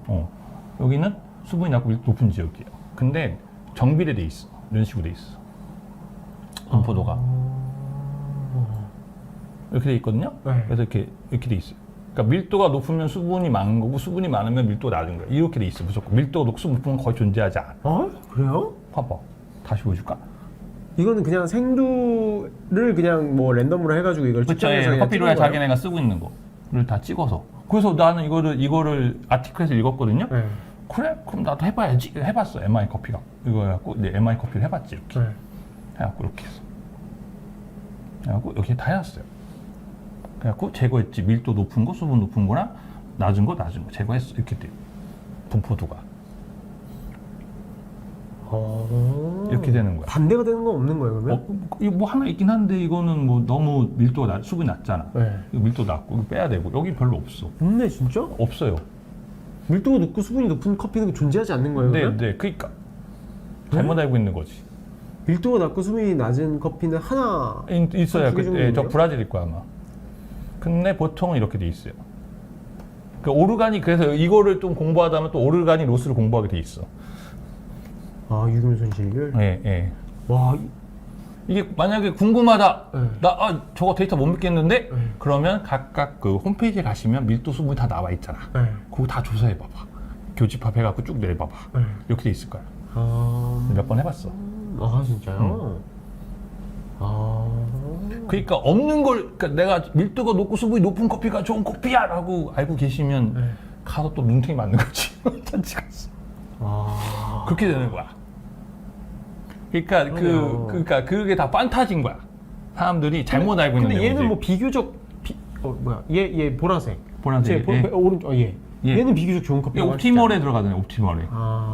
여기는 수분이 낮고 밀도 높은 지역이에요. 근데 정비례 돼 있어. 이런 식으로 돼 있어. 분포도가 이렇게 돼 있거든요. 그래서 이렇게 돼 있어요. 그러니까 밀도가 높으면 수분이 많은 거고 수분이 많으면 밀도가 낮은 거야. 이렇게 돼 있어. 무조건 밀도가 높고 수분 높으면 거의 존재하지 않아. 그래요? 봐봐. 다시 보여줄까? 이거는 그냥 생두를 그냥 뭐 랜덤으로 해가지고 이걸 측정해서 커피 로얄 자기네가 쓰고 있는 거를 다 찍어서. 그래서 나는 이거를 아티클에서 읽었거든요. 그래? 그럼 나도 해봐야지. 해봤어. MI 커피가. 이거 해갖고 이제 MI 커피를 해봤지. 이렇게. 네. 해갖고 이렇게 했어. 해갖고 여기 다 해놨어요. 그래갖고 제거했지. 밀도 높은 거, 수분 높은 거랑 낮은 거 제거했어. 이렇게 돼요. 분포도가. 이렇게 되는 거야. 반대가 되는 건 없는 거예요, 그러면? 이거 뭐 하나 있긴 한데 이거는 뭐 너무 밀도가 수분이 낮잖아. 네. 이거 밀도 낮고 이거 빼야 되고 여기 별로 없어. 없네, 진짜? 없어요. 밀도가 높고 수분이 높은 커피는 존재하지 않는 거예요, 그러면? 네, 그러니까 잘못 알고 있는 거지. 밀도가 낮고 수분이 낮은 커피는 하나 있어요. 두개 정도 저 있나요? 브라질일 거야 아마. 근데 보통은 이렇게 돼 있어요. 그 오르가닉 그래서 이거를 좀 공부하다 보면 또 오르가닉 로스를 공부하게 돼 있어. 아, 유기물 손실률? 예, 예. 와, 이게 만약에 궁금하다. 네. 저거 데이터 못 믿겠는데? 네. 그러면 각각 그 홈페이지에 가시면 밀도 수분이 다 나와 있잖아. 네. 그거 다 조사해 봐봐. 교집합 해갖고 쭉 내려봐봐. 네. 이렇게 돼 있을 거야. 아, 몇 번 해봤어. 진짜요? 그러니까 없는 걸, 그러니까 내가 밀도가 높고 수분이 높은 커피가 좋은 커피야라고 알고 계시면 네. 가서 또 눈탱이 맞는 거지. 잔치 갔어. 그렇게 되는 거야. 그러니까 그러네요. 그러니까 그게 다 판타지인 거야. 사람들이 잘못 알고 있는 근데 얘는 내용이지. 뭐 비교적 얘 보라색. 보라색. 제 오른쪽 얘. 예. 얘는 비교적 좋은 커피. 이게 옵티멀에 들어가잖아요. 옵티멀에.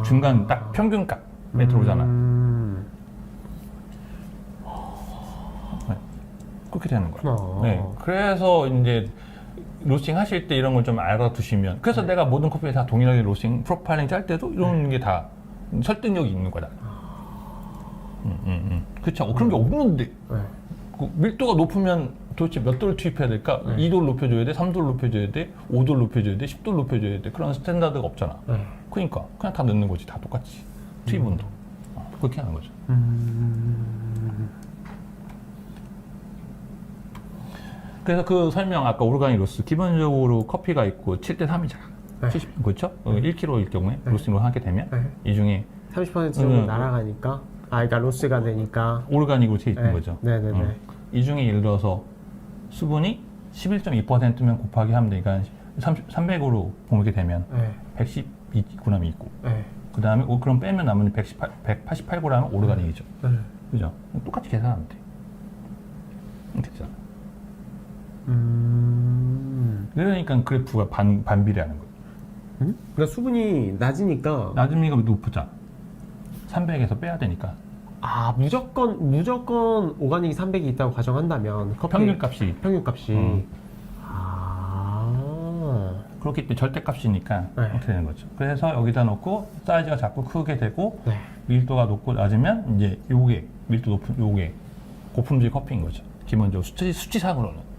중간 딱 평균값에 들어오잖아. 네. 그렇게 되는 거야. 그렇구나. 네. 그래서 이제 로스팅 하실 때 이런 걸 좀 알아두시면 그래서 내가 모든 커피에 다 동일하게 로스팅 프로파일링 짤 때도 이런 게 다 설득력이 있는 거다. 그렇죠. 그런 게 없는데 네. 그 밀도가 높으면 도대체 몇 도를 투입해야 될까? 2도를 높여줘야 돼, 3도를 높여줘야 돼, 5도를 높여줘야 돼, 10도를 높여줘야 돼. 그런 스탠다드가 없잖아. 네. 그러니까 그냥 다 넣는 거지. 다 똑같이. 투입 온도. 그렇게 하는 거죠. 그래서 그 설명 아까 오르가닉 로스 기본적으로 커피가 있고 7대 3이잖아. 네. 70 그렇죠? 1kg일 경우에 로스팅을 하게 되면 네. 이 중에 30% 정도 날아가니까. 그러니까 로스가 되니까. 오르가닉으로 돼 있는 네. 거죠. 네네네. 이 중에 예를 들어서 수분이 11.2%면 곱하기 하면 되니까 300으로 보게 되면 네. 112g이 있고 네. 그 다음에 그럼 빼면 남은 188g은 오르가닉이죠. 네. 그죠? 똑같이 계산하면 돼. 이렇게 되잖아. 그러니까 그래프가 반비례하는 거예요. 그러니까 수분이 낮으니까. 낮은 미가 높잖아. 300에서 빼야 되니까. 무조건 오가닉이 300이 있다고 가정한다면 커피 평균값이 평균값이. 그렇기 때문에 절대값이니까 네. 이렇게 되는 거죠. 그래서 여기다 놓고 사이즈가 자꾸 크게 되고 네. 밀도가 높고 낮으면 이제 요게 밀도 높은 요게 고품질 커피인 거죠. 기본적으로 수치상으로는.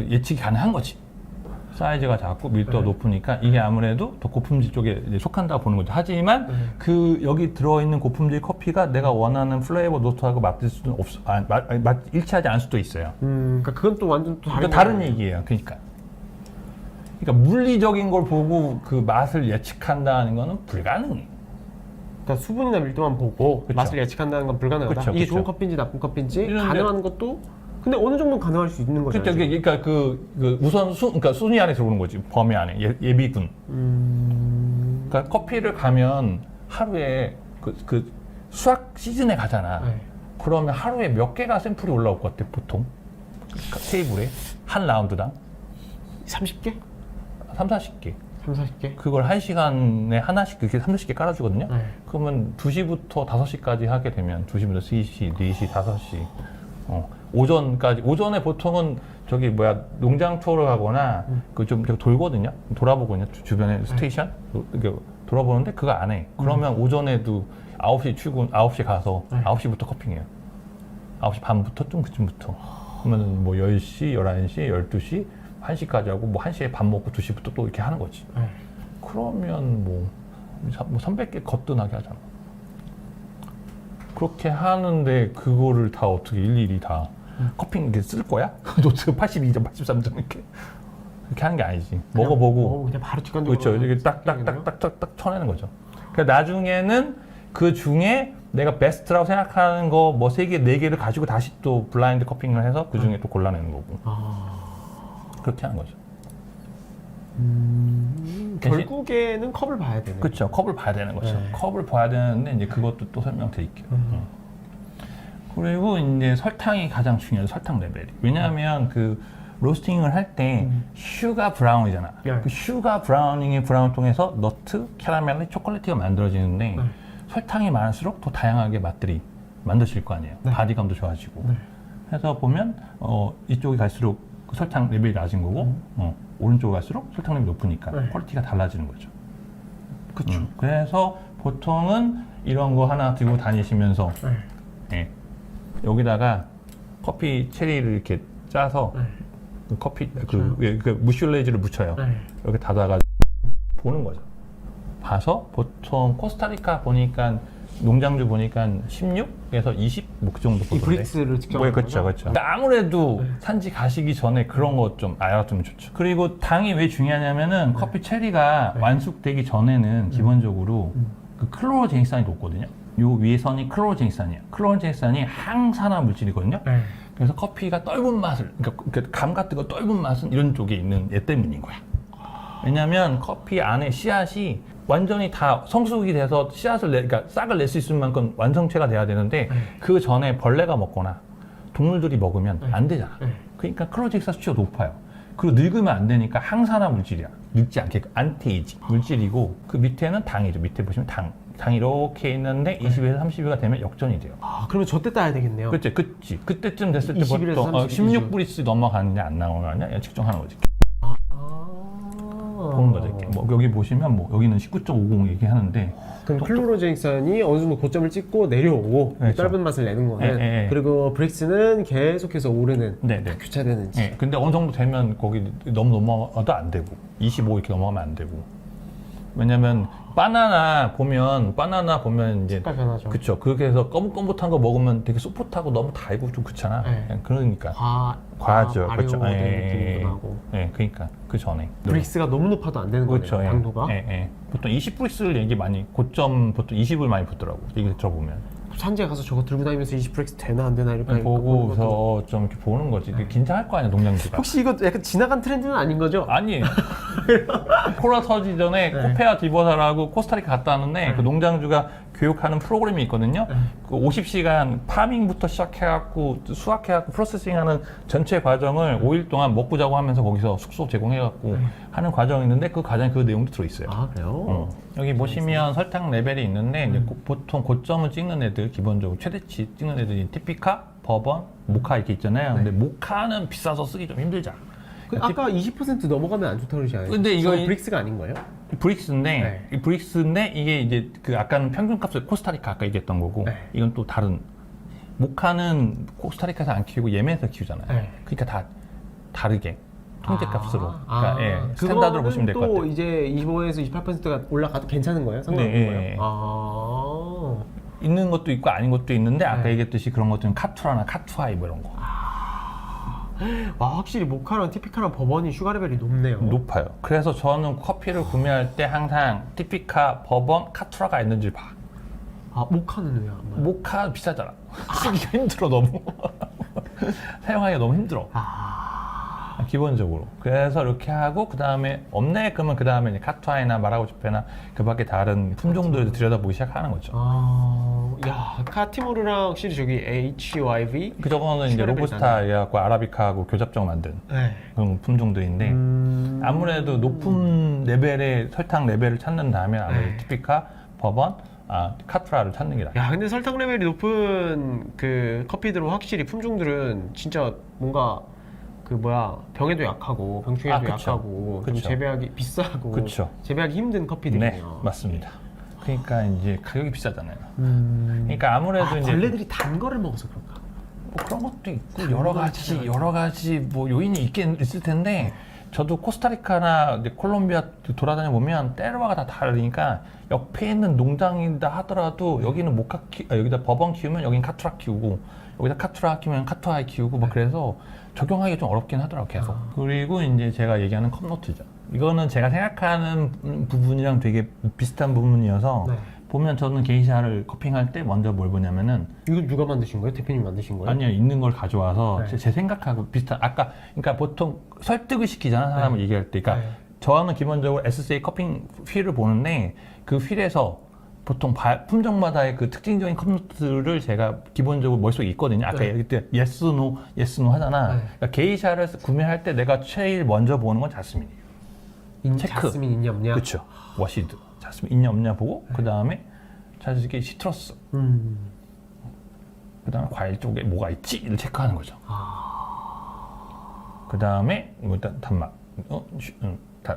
예측이 가능한 거지. 사이즈가 작고 밀도가 네. 높으니까 이게 아무래도 더 고품질 쪽에 이제 속한다고 보는 거죠. 하지만 네. 그 여기 들어있는 고품질 커피가 내가 원하는 플레이버 노트하고 맞을 수는 일치하지 않을 수도 있어요. 그러니까 그건 또 완전 또 그러니까 다른 얘기예요. 그러니까 물리적인 걸 보고 그 맛을 예측한다는 거는 불가능해. 그러니까 수분이나 밀도만 보고 그쵸. 맛을 예측한다는 건 불가능하다. 그쵸, 이게 그쵸. 좋은 커피인지 나쁜 커피인지 이런데- 가능한 것도 근데 어느 정도 가능할 수 있는 거죠. 그렇죠. 그러니까 우선 그러니까 순위 안에 들어오는 거지. 범위 안에 예비군. 그러니까 커피를 가면 하루에 그 수확 시즌에 가잖아. 네. 그러면 하루에 몇 개가 샘플이 올라올 것 같아 보통 테이블에 한 라운드당 30개? 3, 40개. 3, 40개? 그걸 1시간에 하나씩 그렇게 3, 40개 깔아주거든요. 네. 그러면 2시부터 5시까지 하게 되면 2시부터 3시, 4시, 5시 오전까지 오전에 보통은 농장 투어를 가거나 그 좀 돌거든요. 돌아보거든요. 주변에 스테이션 이렇게 돌아보는데 그거 안 해. 그러면 오전에도 9시 출근 9시 가서 9시부터 커피해요. 9시 반부터 좀 그쯤부터. 그러면 뭐 10시, 11시, 12시, 1시까지 하고 뭐 1시에 밥 먹고 2시부터 또 이렇게 하는 거지. 그러면 뭐 300개 거뜬하게 하잖아. 그렇게 하는데 그거를 다 어떻게 일일이 다 커피 이렇게 쓸 거야? 노트 82점, 83점 이렇게 하는 게 아니지. 먹어보고 그냥 바로 직관적으로. 그렇죠. 이렇게 딱딱딱딱딱 쳐내는 거죠. 그러니까 나중에는 그 중에 내가 베스트라고 생각하는 거 뭐 3개, 4개를 가지고 다시 또 블라인드 커핑을 해서 그 중에 또 골라내는 거고. 그렇게 하는 거죠. 결국에는 컵을 봐야 되네. 그렇죠. 컵을 봐야 되는 거죠. 네. 컵을 봐야 되는데 이제 그것도 또 설명드릴게요. 그리고 이제 설탕이 가장 중요해요. 설탕 레벨이. 왜냐하면 그 로스팅을 할 때 슈가 브라운이잖아. 네. 그 슈가 브라우닝의 브라운을 통해서 너트, 캐러멜, 초콜릿가 만들어지는데 설탕이 많을수록 더 다양하게 맛들이 만드실 거 아니에요. 네. 바디감도 좋아지고. 그래서 보면 이쪽이 갈수록 그 설탕 레벨이 낮은 거고 오른쪽으로 갈수록 설탕 레벨이 높으니까 퀄리티가 달라지는 거죠. 그렇죠. 그래서 보통은 이런 거 하나 들고 다니시면서 예, 여기다가 커피 체리를 이렇게 짜서 그 커피 그 무슐레이즈를 묻혀요. 이렇게 닫아가지고 보는 거죠. 봐서 보통 코스타리카 보니까 농장주 보니까 16에서 20 뭐 그 정도 이 보던데. 브릭스를 측정하는 그렇죠, 거죠? 그렇죠. 아무래도 산지 가시기 전에 그런 거 좀 알아두면 좋죠. 그리고 당이 왜 중요하냐면은 커피 체리가 완숙되기 전에는 기본적으로 그 클로로제닉산이 높거든요. 요 위에 선이 클로로제닉산이에요. 클로로제닉산이 항산화 물질이거든요. 그래서 커피가 떫은 맛을, 그러니까 감 같은 거 떫은 맛은 이런 쪽에 있는 얘 때문인 거야. 왜냐면 커피 안에 씨앗이 완전히 다 성숙이 돼서 씨앗을 그러니까 싹을 낼 수 있을 만큼 완성체가 돼야 되는데 그 전에 벌레가 먹거나 동물들이 먹으면 안 되잖아. 그러니까 클로로제닉산 수치가 높아요. 그리고 늙으면 안 되니까 항산화 물질이야. 늙지 않게 안티에이징 물질이고 그 밑에는 당이죠. 밑에 보시면 당이 이렇게 있는데 20에서 30가 되면 역전이 돼요. 아, 그러면 저때 따야 되겠네요. 그치. 그때쯤 됐을 때 21에서 보통 30 16브리스 넘어가느냐 안 나오느냐 측정하는 거지. 보는 거죠. 이렇게. 뭐 여기 보시면 뭐 여기는 19.50 얘기하는데 그럼 클로로제닉산이 어느 정도 고점을 찍고 내려오고 그렇죠. 떫은 맛을 내는 거는 그리고 브릭스는 계속해서 오르는 교차되는 지. 근데 어느 정도 되면 거기 너무 넘어가도 안 되고 25 이렇게 넘어가면 안 되고 왜냐면 바나나 보면 이제 색깔 변하죠. 그쵸. 그렇게 해서 거뭇거뭇한 거 먹으면 되게 소프트하고 너무 달고 좀 그렇잖아. 그냥 그러니까 과하죠. 그렇죠. 느낌도 나고. 그러니까 그 전에 브릭스가 너무 높아도 안 되는 그렇죠. 거네요. 당도가. 보통 20브릭스를 얘기 많이 고점 보통 20을 많이 붙더라고. 얘기 들어보면. 산지에 가서 저거 들고 다니면서 20브릭스 되나 안 되나 이렇게 보고서 좀 이렇게 보는 거지. 긴장할 거 아니야 농장주가. 혹시 이거 약간 지나간 트렌드는 아닌 거죠? 아니에요. 코로나 터지기 전에 코페아 디버사라고 코스타리카 갔다 왔는데 그 농장주가 교육하는 프로그램이 있거든요. 그 50시간 파밍부터 시작해갖고 수확해갖고 프로세싱하는 전체 과정을 5일 동안 먹고 자고 하면서 거기서 숙소 제공해갖고 하는 과정이 있는데 그 과정에 그 내용도 들어있어요. 아, 그래요? 여기 보시면 설탕 레벨이 있는데 이제 보통 고점을 찍는 애들 기본적으로 최대치 찍는 애들이 티피카, 버번, 모카 이렇게 있잖아요. 근데 모카는 비싸서 쓰기 좀 힘들잖아. 아까 20% 넘어가면 안 좋다고 그러지 않아요? 근데 이거 브릭스가 아닌 거예요? 브릭스인데 이게 이제 그 아까는 평균값을 코스타리카 아까 얘기했던 거고 이건 또 다른 모카는 코스타리카에서 안 키우고 예멘에서 키우잖아요. 그러니까 다 다르게 통제값으로 그러니까 스탠다드로 보시면 될 것 같아요. 또 이제 25에서 28%가 올라가도 괜찮은 거예요? 상관없는 거예요? 있는 것도 있고 아닌 것도 있는데 아까 얘기했듯이 그런 것들은 카투라나 카투아이 뭐 이런 거. 와, 확실히 모카랑 티피카랑 버번이 슈가 레벨이 높네요. 높아요. 그래서 저는 커피를 구매할 때 항상 티피카, 버번, 카투라가 있는지 봐. 아, 모카는 왜 안 봐요? 모카 비싸잖아. 쓰기가 힘들어 너무. 사용하기가 너무 힘들어. 기본적으로. 그래서 이렇게 하고 그 다음에 없네 그러면 그 다음에 카투아이나 마라고즈페나 그 밖에 다른 품종들을 들여다보기 시작하는 거죠. 야, 카티모르랑 확실히 저기 HYV 그 저거는 이제 로부스타하고 아라비카하고 교잡종 만든 그런 품종들인데 아무래도 높은 레벨의 설탕 레벨을 찾는 다음에 아무래도 티피카, 버번, 카투라를 찾는 게 나아요. 야, 근데 설탕 레벨이 높은 그 커피들은 확실히 품종들은 진짜 뭔가 병에도 약하고 병충해도 약하고 좀 재배하기 비싸고 재배하기 힘든 커피들이네요. 네, 맞습니다. 그러니까 이제 가격이 비싸잖아요. 그러니까 아무래도 이제 벌레들이 단 거를 먹어서 그런가? 뭐 그런 것도 있고 여러 가지 뭐 요인이 있을 텐데 저도 코스타리카나 이제 콜롬비아 돌아다녀 보면 테르와가 다 다르니까 옆에 있는 농장이다 하더라도 여기는 여기다 버번 키우면 여기는 카투라 키우고 여기다 카투라 키우면 카투아이 키우고 막 그래서 적용하기 좀 어렵긴 하더라고 계속. 그리고 이제 제가 얘기하는 컵노트죠. 이거는 제가 생각하는 부분이랑 되게 비슷한 부분이어서 보면 저는 게이샤를 커핑할 때 먼저 뭘 보냐면은 이거 누가 만드신 거예요? 대표님 만드신 거예요? 아니요, 있는 걸 가져와서 제 생각하고 비슷한 그러니까 보통 설득을 시키잖아 사람을 얘기할 때. 그러니까 저는 기본적으로 SCA 커핑 휠을 보는데 그 휠에서 보통 품종마다의 그 특징적인 컵노트를 제가 기본적으로 머릿속에 있거든요. 아까 얘기했을 때 yes, no, yes, no 하잖아. 네. 그러니까 게이샤를 구매할 때 내가 제일 먼저 보는 건 자스민이에요. 체크. 자스민 있냐 없냐? 그렇죠. 워시드. 자스민 있냐 없냐 보고 그 다음에 자스민 시트러스. 그 다음에 과일 쪽에 뭐가 있지를 체크하는 거죠. 그 다음에 일단 단맛.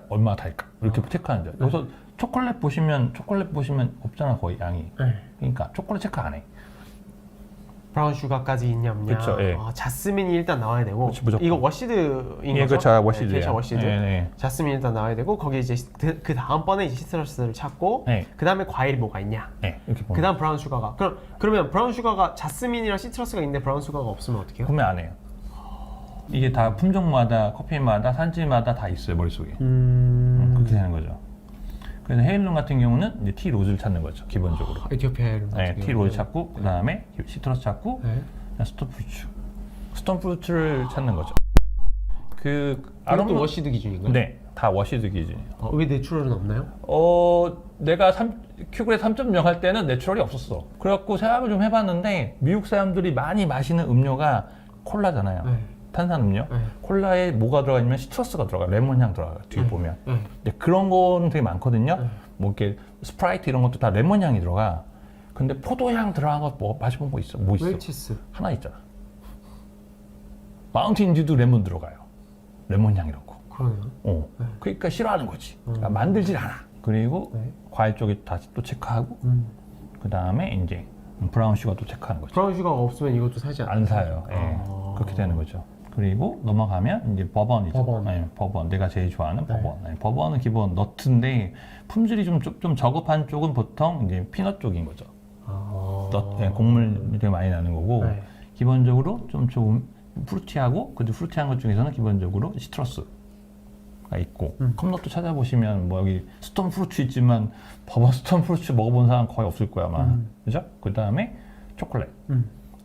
얼마나 달까 이렇게 체크하는 거죠. 여기서 초콜릿 보시면 없잖아 거의 양이. 그러니까 초콜릿 체크 안 해. 브라운 슈가까지 있냐 없냐. 그쵸, 예. 자스민이 일단 나와야 되고. 그쵸, 무조건. 이거 워시드인 예, 거죠? 그렇죠. 워시드예요. 게이샤 워시드. 네. 자스민 일단 나와야 되고 거기 이제 그 다음 번에 이제 시트러스를 찾고 네. 그 다음에 과일이 뭐가 있냐. 네, 이렇게 보면. 그 다음 브라운 슈가가. 그러면 브라운 슈가가 자스민이랑 시트러스가 있는데 브라운 슈가가 없으면 어떻게 해요? 구매 안 해요. 이게 다 품종마다 커피마다 산지마다 다 있어요 머릿속에. 그렇게 되는 거죠. 그래서 헤일룸 같은 경우는 이제 티 로즈를 찾는 거죠 기본적으로. 에티오피아 헤일룸 같은 네, 티 로즈 찾고 그 다음에 시트러스 찾고 네. 스톤 프루츠를 찾는 거죠. 그 이것도 워시드 기준인가요? 네, 다 워시드 기준이에요. 왜 내추럴은 없나요? 내가 큐그레 3.0 할 때는 내추럴이 없었어. 그래갖고 생각을 좀 해봤는데 미국 사람들이 많이 마시는 음료가 콜라잖아요. 네. 탄산음료. 네. 콜라에 뭐가 들어가냐면 시트러스가 들어가요. 레몬향 들어가요. 뒤에 네. 보면. 네. 근데 그런 거는 되게 많거든요. 네. 뭐 이렇게 스프라이트 이런 것도 다 레몬향이 들어가. 근데 포도향 들어간 거 뭐 마셔본 거 있어? 뭐 있어? 웰치스. 하나 있잖아. 마운틴듀도 레몬 들어가요. 레몬향 이런 거. 그러네요. 네. 그러니까 싫어하는 거지. 그러니까 만들질 않아. 그리고 네. 과일 쪽에 다시 또 체크하고 그 다음에 이제 브라운 슈가도 체크하는 거죠. 브라운 슈가가 없으면 이것도 사지 않아요? 안 사요. 예. 그렇게 되는 거죠. 그리고 넘어가면 이제 버번이죠. 버번. 네, 버번. 내가 제일 좋아하는 네. 버번. 네, 버번은 기본 너트인데 품질이 좀 저급한 쪽은 보통 이제 피넛 쪽인 거죠. 곡물 되게 많이 나는 거고 네. 기본적으로 좀 좋은 프루티하고 그 프루티한 것 중에서는 기본적으로 시트러스가 있고 컵노트 찾아보시면 뭐 여기 스톤 프루츠 있지만 버번 스톤 프루츠 먹어본 사람 거의 없을 거야 아마. 그죠? 그 다음에 초콜릿.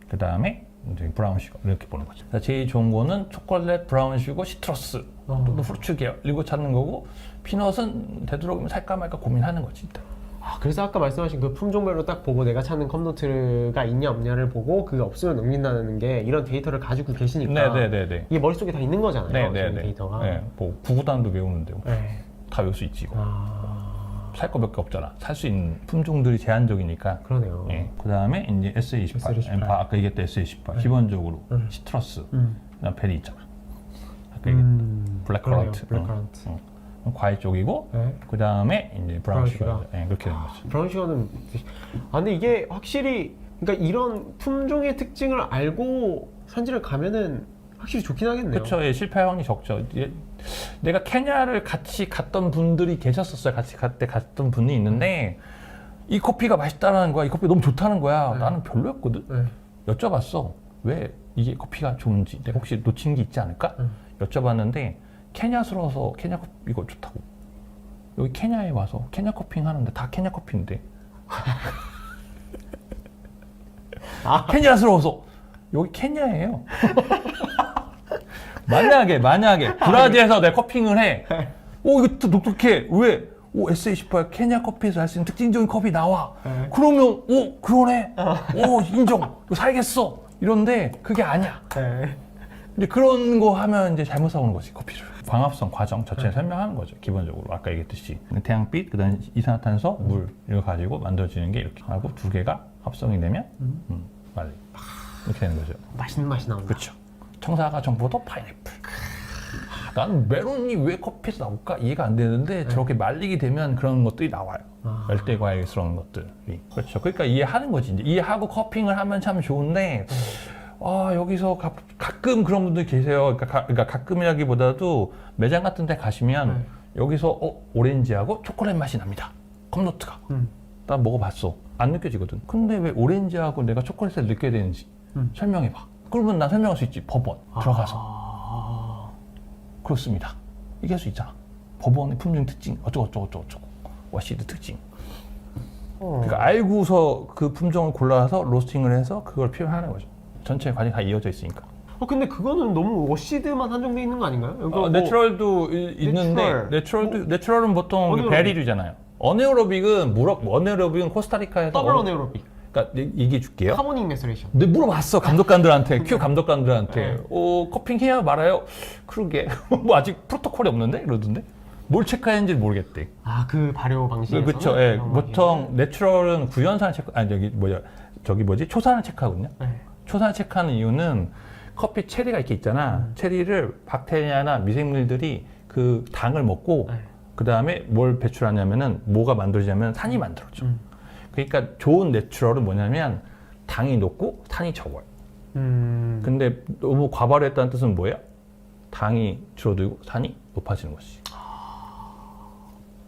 그 다음에 이제 브라운 슈거 이렇게 보는 거죠. 제일 좋은 거는 초콜릿, 브라운 슈거, 시트러스 또 프루츠 계열 이거 찾는 거고 피넛은 되도록이면 살까 말까 고민하는 거지 일단. 그래서 아까 말씀하신 그 품종별로 딱 보고 내가 찾는 컵노트가 있냐 없냐를 보고 그게 없으면 넘긴다는 게 이런 데이터를 가지고 계시니까 네네네네. 이게 머릿속에 다 있는 거잖아요. 지금 네네네. 데이터가. 네, 뭐 구구단도 외우는데 네. 다 외울 수 있지 이거. 살 거 몇 개 없잖아. 살 수 있는 품종들이 제한적이니까. 그러네요. 예. 그 다음에 이제 SA28. SA28. 아까 얘기했던 SA28. 기본적으로 시트러스. 그다음 베리 있잖아. 아까 얘기했던 블랙커런트. 블랙커런트. 과일 쪽이고 네. 그 다음에 이제 브라운 브라운 슈가. 슈가. 예, 그렇게 되는 거죠. 브라운 슈가는 근데 이게 확실히 그러니까 이런 품종의 특징을 알고 산지를 가면은 확실히 좋긴 하겠네요. 그렇죠. 예, 실패 확률이 적죠. 내가 케냐를 같이 갔던 분들이 계셨었어요. 같이 갔던 분이 있는데 이 커피가 맛있다는 거야. 이 커피 너무 좋다는 거야. 네. 나는 별로였거든. 네. 여쭤봤어. 왜 이게 커피가 좋은지. 내가 혹시 놓친 게 있지 않을까? 여쭤봤는데 케냐스러워서 케냐 커피 이거 좋다고. 여기 케냐에 와서 케냐 커핑 하는데 다 케냐 커피인데. 케냐스러워서 여기 케냐예요. 만약에 브라질에서 내가 커핑을 해. 이거 또 독특해. 왜? SA18 케냐 커피에서 할 수 있는 특징적인 커피 나와. 네. 그러면 그러네. 인정. 이거 살겠어. 이런데 그게 아니야. 네. 근데 그런 거 하면 이제 잘못 사오는 거지 커피를. 광합성 과정 자체를 설명하는 거죠. 기본적으로 아까 얘기했듯이 태양빛, 그다음 이산화탄소, 물 이거 가지고 만들어지는 게 이렇게 하고 두 개가 합성이 되면 말리 이렇게 되는 거죠. 맛있는 맛이 나온다. 그렇죠. 청사과, 정포도, 파인애플. 나는 메론이 왜 커피에서 나올까 이해가 안 되는데 저렇게 말리게 되면 그런 것들이 나와요. 열대 과일스러운 것들이. 그렇죠. 그러니까 이해하는 거지. 이제 이해하고 커핑을 하면 참 좋은데. 여기서 가끔 그런 분들 계세요. 그러니까 가끔이라기보다도 매장 같은 데 가시면 여기서 오렌지하고 초콜릿 맛이 납니다. 컵노트가. 나 먹어봤어. 안 느껴지거든. 근데 왜 오렌지하고 내가 초콜릿을 느껴야 되는지 설명해봐. 그러면 난 설명할 수 있지. 버번 들어가서. 그렇습니다. 얘기할 수 있잖아. 버번의 품종 특징 어쩌고 워시드 특징. 그러니까 알고서 그 품종을 골라서 로스팅을 해서 그걸 표현하는 거죠. 전체 과정이 다 이어져 있으니까. 근데 그거는 너무 워시드만 한정돼 있는 거 아닌가요? 뭐 내추럴도 있는데 내추럴은 보통 어네어로빅. 베리류잖아요. 어네어로빅은 코스타리카에서 더블 어네어로빅, 그러니까 얘기해 줄게요. 카보닉 매서레이션. 근데 물어봤어 감독관들한테 큐 감독관들한테 네. 커핑해야 말아요. 그러게 뭐 아직 프로토콜이 없는데 이러던데 뭘 체크하는지 모르겠대. 그 발효 방식에서. 그렇죠. 예. 보통 내추럴은 구연산을 체크 초산을 체크하거든요. 네. 초산을 체크하는 이유는 커피 체리가 이렇게 있잖아. 체리를 박테리아나 미생물들이 그 당을 먹고 네. 그 다음에 뭘 배출하냐면은 뭐가 만들어지냐면 산이 만들어져. 그러니까 좋은 내추럴은 뭐냐면 당이 높고 산이 적어요. 근데 너무 과발했다는 뜻은 뭐예요? 당이 줄어들고 산이 높아지는 것이.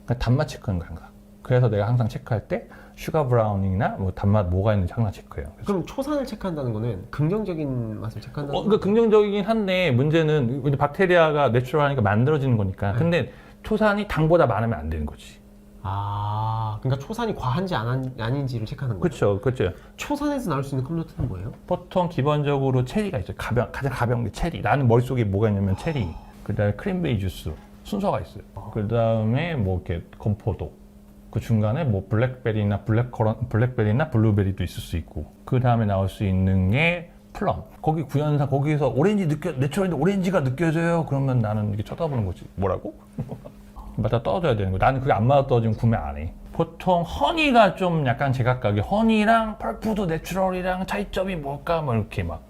그러니까 단맛 체크하는 거야 항상. 그래서 내가 항상 체크할 때 슈가 브라운ing이나 뭐 단맛 뭐가 있는지 항상 체크해요. 그럼 초산을 체크한다는 거는 긍정적인 맛을 체크한다는 그러니까 긍정적이긴 한데 문제는 이제 박테리아가 내추럴하니까 만들어지는 거니까. 네. 근데 초산이 당보다 많으면 안 되는 거지. 그러니까 초산이 과한지 아닌지를 체크하는 거예요. 그렇죠. 초산에서 나올 수 있는 컴퓨터는 뭐예요? 보통 기본적으로 체리가 있어요. 가장 가벼운 게 체리. 나는 머릿속에 뭐가 있냐면 체리. 그다음에 크랜베리 주스 순서가 있어요. 그다음에 뭐 이렇게 건포도. 그 중간에 뭐 블랙베리나 블루베리도 있을 수 있고. 그다음에 나올 수 있는 게 플럼. 거기 구연산 거기서 내추럴인데 오렌지가 느껴져요. 그러면 나는 이렇게 쳐다보는 거지. 뭐라고? 맞아 떨어져야 되는 거. 나는 그게 안 맞아 떨어지면 구매 안 해. 보통 허니가 좀 약간 제각각이 허니랑 펄푸드 내추럴이랑 차이점이 뭘까 뭐 이렇게 막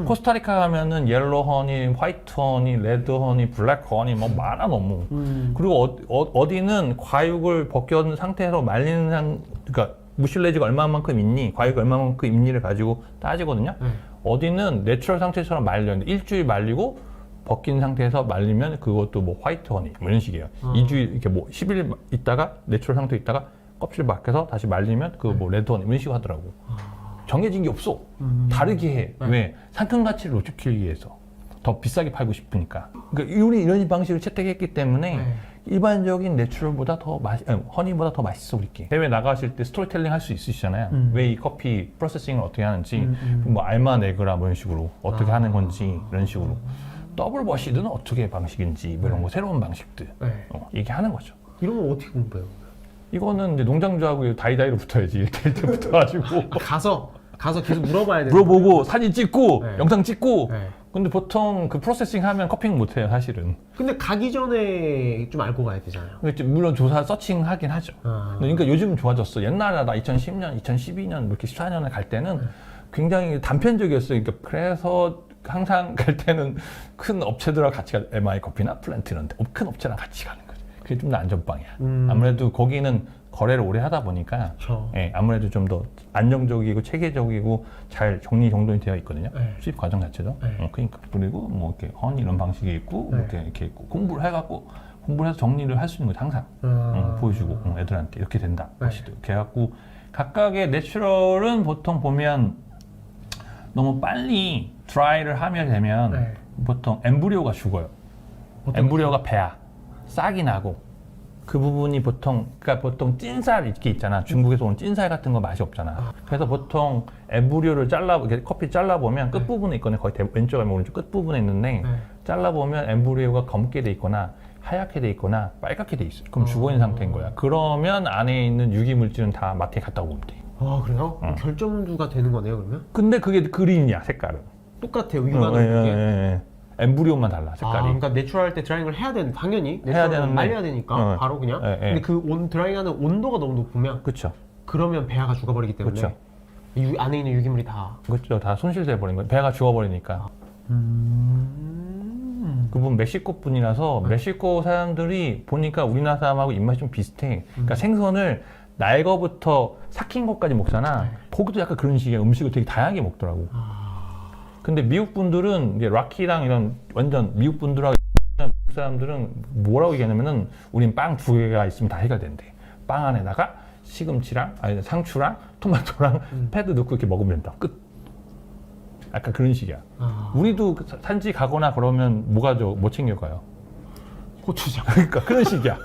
코스타리카 가면은 옐로 허니, 화이트 허니, 레드 허니, 블랙 허니 뭐 많아 너무. 그리고 어디는 과육을 벗겨놓은 상태에서 말리는 그러니까 무실레지가 얼마만큼 있니, 과육이 얼마만큼 있니를 가지고 따지거든요. 어디는 내추럴 상태처럼 말렸는데 일주일 말리고 벗긴 상태에서 말리면 그것도 뭐 화이트 허니 뭐 이런 식이에요. 2주일 이렇게 뭐 10일 있다가 내추럴 상태에 있다가 껍질 벗겨서 다시 말리면 그 뭐 레드 허니 이런 식으로 하더라고. 정해진 게 없어. 다르게 해. 왜? 상품 가치를 높이기 위해서. 더 비싸게 팔고 싶으니까. 그러니까 우리 이런 방식을 채택했기 때문에 일반적인 내추럴보다 허니보다 더 맛있어 우리께. 해외 나가실 때 스토리텔링 할 수 있으시잖아요. 왜 이 커피 프로세싱을 어떻게 하는지, 뭐 알마 네그라 뭐 이런 식으로 어떻게 하는 건지 이런 식으로. 더블 버시드는 어떻게 방식인지 뭐 이런 거 새로운 방식들 얘기하는 거죠. 이런 걸 어떻게 공부해요? 이거는 이제 농장주하고 다이다이로 붙어야지. 데이터 붙어가지고 가서 계속 물어봐야 돼요. 물어보고 사진 찍고 네. 영상 찍고. 네. 근데 보통 그 프로세싱 하면 커핑 못 해요 사실은. 근데 가기 전에 좀 알고 가야 되잖아요. 물론 조사 서칭 하긴 하죠. 그러니까 요즘 좋아졌어. 옛날에 나 2010년, 2012년 이렇게 14년에 갈 때는 굉장히 단편적이었어요. 그러니까 그래서 항상 갈 때는 큰 업체들하고 같이 가, MI 커피나 플랜트 이런 데 큰 업체랑 같이 가는 거죠. 그게 좀 더 안전빵이야. 아무래도 거기는 거래를 오래 하다 보니까 예, 아무래도 좀 더 안정적이고 체계적이고 잘 정리정돈이 되어 있거든요. 수입 과정 자체도. 그러니까 그리고 뭐 이렇게 허니 이런 방식이 있고 뭐 이렇게 있고 공부를 해갖고 공부를 해서 정리를 할 수 있는 거죠 항상. 보여주고 애들한테 이렇게 된다. 이렇게 해갖고 각각의 내추럴은 보통 보면 너무 빨리 드라이를 하면 되면 보통 엠브리오가 죽어요. 엠브리오가 배야. 싹이 나고. 그 부분이 보통 찐살 이렇게 있잖아. 중국에서 온 찐살 같은 거 맛이 없잖아. 그래서 보통 엠브리오를 커피 잘라보면 끝부분에 있거나 거의 왼쪽 아니면 오른쪽 끝부분에 있는데 잘라보면 엠브리오가 검게 돼 있거나 하얗게 돼 있거나 빨갛게 돼 있어요. 그럼 죽어있는 상태인 거야. 그러면 안에 있는 유기물질은 다 마트에 갖다 오면 돼. 그래요? 결정주가 되는 거네요 그러면? 근데 그게 그린이야 색깔은. 똑같아요 육안은 그게? 엠브리오만 달라 색깔이. 그러니까 내추럴 할 때 드라잉을 해야 되는 당연히 해야 내추럴 되는데. 말려야 되니까 바로 그냥. 근데 그 드라잉하는 온도가 너무 높으면 그렇죠. 그러면 배아가 죽어버리기 때문에 그쵸. 안에 있는 유기물이 다. 그렇죠. 다 손실돼 버린 거예요. 배가 죽어버리니까. 그분 멕시코 분이라서 멕시코 사람들이 보니까 우리나라 사람하고 입맛이 좀 비슷해. 그러니까 생선을 날거부터 삭힌 것까지 먹잖아. 거기도 약간 그런 식의 음식을 되게 다양하게 먹더라고. 근데 미국 분들은 이제 락키랑 이런 완전 미국 분들하고 미국 사람들은 뭐라고 얘기하냐면은 우린 빵 2개가 있으면 다 해결된대. 빵 안에다가 시금치랑 상추랑 토마토랑 패드 넣고 이렇게 먹으면 된다. 끝. 약간 그런 식이야. 우리도 산지 가거나 그러면 뭐 챙겨가요? 고추장. 그러니까 그런 식이야.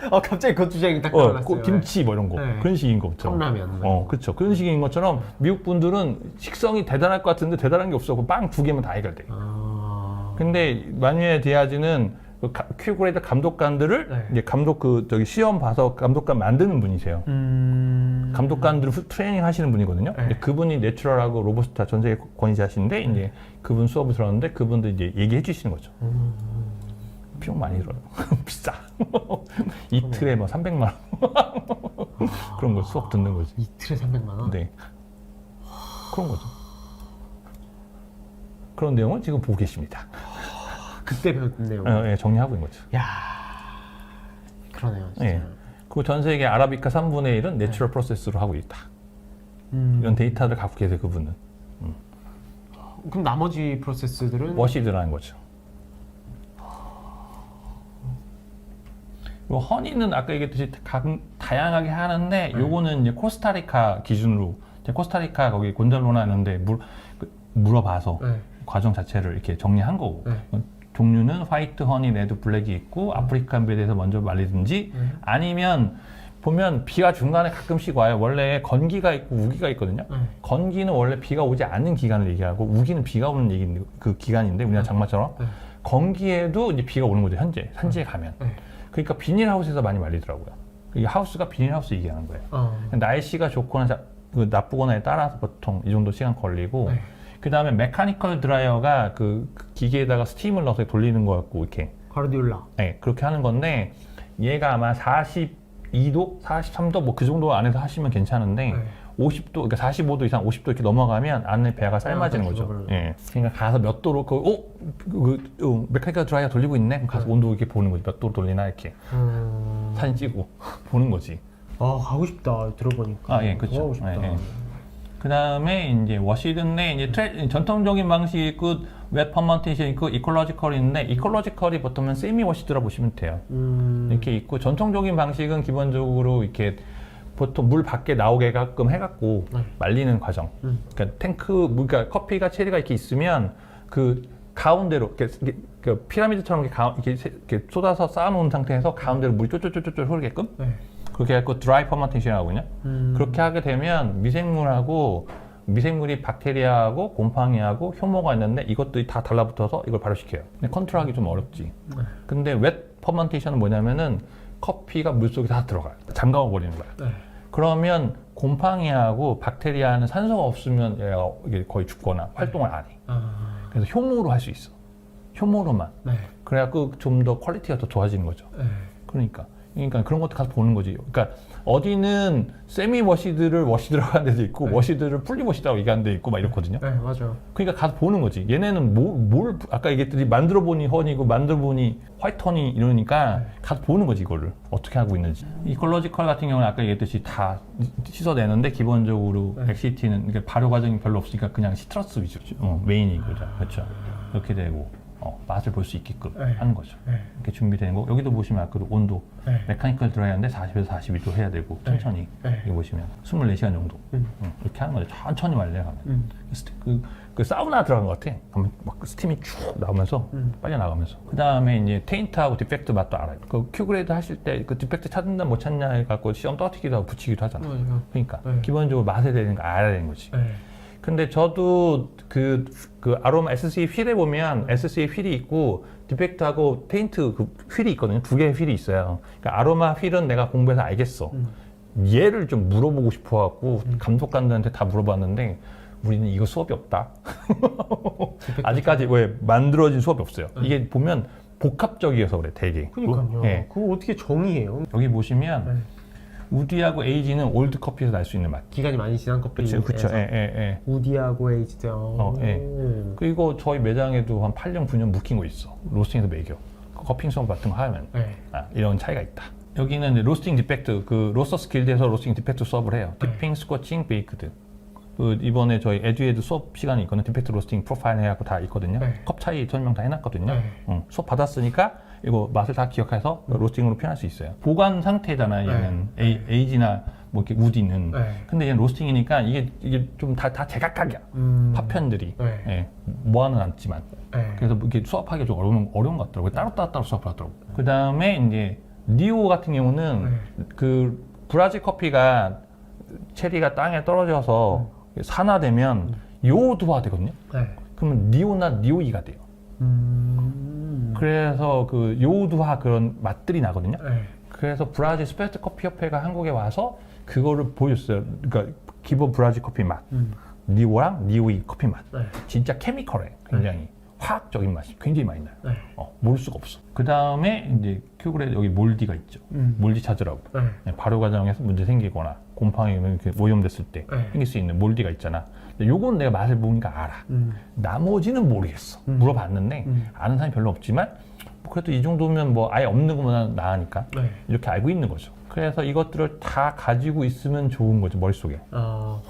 갑자기 그 주장이 딱 나왔어요. 김치 뭐 이런 거 네. 그런 식인 것처럼. 컵라면. 그렇죠. 그런 식인 것처럼 미국 분들은 식성이 대단할 것 같은데 대단한 게 없어. 빵 두 개면 다 해결돼. 근데 마뉴엘 디아즈는 그 큐그레이더 감독관들을 네. 이제 시험 봐서 감독관 만드는 분이세요. 감독관들을 트레이닝 하시는 분이거든요. 네. 근데 그분이 내추럴하고 로버스타 전 세계 권위자신데 이제 그분 수업을 들었는데 그분도 이제 얘기해 주시는 거죠. 비용 많이 들어요. 비싸. 이틀에 뭐 300만 원. 그런 거 수업 듣는 거지. 이틀에 300만 원? 네. 그런 거죠. 그런 내용을 지금 보고 계십니다. 그때 배웠던 내용. 예, 정리하고 있는 거죠. 야, 그러네요. 진짜. 예. 그리고 전 세계 아라비카 3분의 1은 내추럴 프로세스로 하고 있다. 이런 데이터를 갖고 계세요, 그분은. 그럼 나머지 프로세스들은 워시드라는 거죠. 그리고 허니는 아까 얘기했듯이 다양하게 하는데 요거는 이제 코스타리카 기준으로 코스타리카 거기 곤잘로나 있는데 물어봐서 네. 과정 자체를 이렇게 정리한 거고 네. 종류는 화이트 허니, 레드 블랙이 있고 아프리칸 베드에서 먼저 말리든지 아니면 보면 비가 중간에 가끔씩 와요. 원래 건기가 있고 우기가 있거든요. 건기는 원래 비가 오지 않는 기간을 얘기하고 우기는 비가 오는 그 기간인데 우리나라 장마처럼 건기에도 이제 비가 오는 거죠. 산지에 가면. 그러니까 비닐하우스에서 많이 말리더라고요. 이 하우스가 비닐하우스 얘기하는 거예요. 날씨가 좋거나 나쁘거나에 따라서 보통 이 정도 시간 걸리고 그 다음에 메카니컬 드라이어가 그 기계에다가 스팀을 넣어서 돌리는 거 같고 이렇게 가르디올라. 네, 그렇게 하는 건데 얘가 아마 42도, 43도 뭐 그 정도 안에서 하시면 괜찮은데 50도, 그러니까 45도 이상 50도 이렇게 넘어가면 안에 배가 삶아지는 거죠. 예. 그러니까 가서 몇 도로 메카니컬 드라이어 돌리고 있네. 그럼 가서 온도 이렇게 보는 거지. 몇 도로 돌리나 이렇게 사진 찍고 보는 거지. 가고 싶다. 들어보니까. 예, 그렇죠. 가고 싶다. 그 다음에 이제 워시드인데 이제 전통적인 방식이 있고 웹 퍼먼테이션 있고 이콜로지컬인데 이콜로지컬이 보통은 세미 워시드라 보시면 돼요. 이렇게 있고 전통적인 방식은 기본적으로 이렇게 보통 물 밖에 나오게끔 해갖고 말리는 과정. 그러니까 그러니까 커피가 체리가 이렇게 있으면 그 가운데로 그 피라미드처럼 이렇게 쏟아서 쌓아놓은 상태에서 가운데로 물이 쫄쫄쫄쫄 흐르게끔. 그렇게 해서 드라이 퍼먼테이션 하거든요. 그렇게 하게 되면 미생물이 박테리아하고 곰팡이하고 효모가 있는데 이것들이 다 달라붙어서 이걸 발효시켜요. 근데 컨트롤하기 좀 어렵지. 근데 웹 퍼먼테이션은 뭐냐면은 커피가 물속에 다 들어가요. 잠가고 버리는 거야. 그러면 곰팡이하고 박테리아는 산소가 없으면 얘가 이게 거의 죽거나 활동을 안 해. 그래서 효모로 할 수 있어. 효모로만. 그래갖고 좀 더 퀄리티가 더 좋아지는 거죠. 그러니까 그런 것도 가서 보는 거지. 그러니까 어디는 세미 워시드를 워시드라고 하는 데도 있고 워시드를 풀리 워시드라고 얘기하는 데 있고 막 이렇거든요. 네, 맞아요. 그러니까 가서 보는 거지. 얘네는 뭘 아까 얘기했듯이 만들어 보니 허니고 만들어 보니 화이트 허니 이러니까 가서 보는 거지. 이거를 어떻게 하고 있는지. 이콜로지컬 같은 경우는 아까 얘기했듯이 다 씻어내는데 기본적으로 엑시티는 그러니까 발효 과정이 별로 없으니까 그냥 시트러스 위주죠. 메인이고죠. 그렇죠. 그렇게 되고 맛을 볼 수 있게끔 하는 거죠. 이렇게 준비되는 거. 여기도 보시면 아까도 온도 메카니컬 드라이어인데 40에서 42도 해야 되고 천천히 여기 보시면 24시간 정도 이렇게 하는 거죠. 천천히 말려가면 그 사우나 들어간 것 같아. 그러면 막 스팀이 쭉 나오면서 빨려 나가면서 그 다음에 이제 테인트하고 디펙트 맛도 알아요. 그 큐그레이드 하실 때 그 디펙트 찾는다 못 찾냐 해갖고 시험 떠튀기도 하고 붙이기도 하잖아. 그러니까 기본적으로 맛에 대한 거 알아야 되는 거지. 근데 저도 그 아로마 SC 휠에 보면 SC 휠이 있고 디펙트하고 테인트 그 휠이 있거든요. 두 개의 휠이 있어요. 그러니까 아로마 휠은 내가 공부해서 알겠어. 얘를 좀 물어보고 싶어갖고 감독관들한테 다 물어봤는데 우리는 이거 수업이 없다. 아직까지 왜 만들어진 수업이 없어요. 이게 보면 복합적이어서 그래 되게. 그러니까요. 그거 어떻게 정의해요? 여기 보시면 우디하고 에이지는 올드 커피에서 날 수 있는 맛. 기간이 많이 지난 커피에서. 그렇죠. 우디하고 에이지드. 그리고 저희 매장에도 한 8년, 9년 묵힌 거 있어. 로스팅해서 매겨. 커피 수업 같은 거 하면 이런 차이가 있다. 여기는 이제 로스팅 디펙트, 그 로스터스 길드에서 로스팅 디펙트 수업을 해요. 디핑, 스코칭, 베이크드. 이번에 저희 에듀에드 수업 시간이 있거든요. 디펙트 로스팅 프로파일 해갖고 다 있거든요. 컵 차이 설명 다 해놨거든요. 수업 받았으니까 이거 맛을 다 기억해서 로스팅으로 표현할 수 있어요. 보관 상태잖아요. 얘는 에이지나 뭐 이렇게 우디는. 근데 얘는 로스팅이니까 이게 좀 다 제각각이야. 파편들이 모아는 않지만. 그래서 이렇게 수업하기가 좀 어려운 것 같더라고요. 따로 수업을 하더라고요. 그 다음에 이제 니오 같은 경우는 네. 그 브라질 커피가 체리가 땅에 떨어져서 산화되면 요오드화 되거든요. 네. 그러면 니오나 니오이가 돼요. 그래서 그 요오드화 그런 맛들이 나거든요. 네. 그래서 브라질 스페셜티 커피 협회가 한국에 와서 그거를 보여줬어요. 그러니까 기본 브라질 커피 맛, 니오랑 니오이 커피 맛. 네. 진짜 케미컬해. 굉장히 화학적인 맛이 굉장히 많이 나요. 네. 모를 수가 없어. 그 다음에 이제 큐그레 여기 몰디가 있죠. 몰디 찾으라고. 네. 발효 과정에서 문제 생기거나 곰팡이 이렇게 오염됐을 때 네. 생길 수 있는 몰디가 있잖아. 근데 요건 내가 맛을 보니까 알아. 나머지는 모르겠어. 물어봤는데 아는 사람이 별로 없지만 뭐 그래도 이 정도면 뭐 아예 없는 것보다 나으니까 네. 이렇게 알고 있는 거죠. 그래서 이것들을 다 가지고 있으면 좋은 거죠, 머릿속에.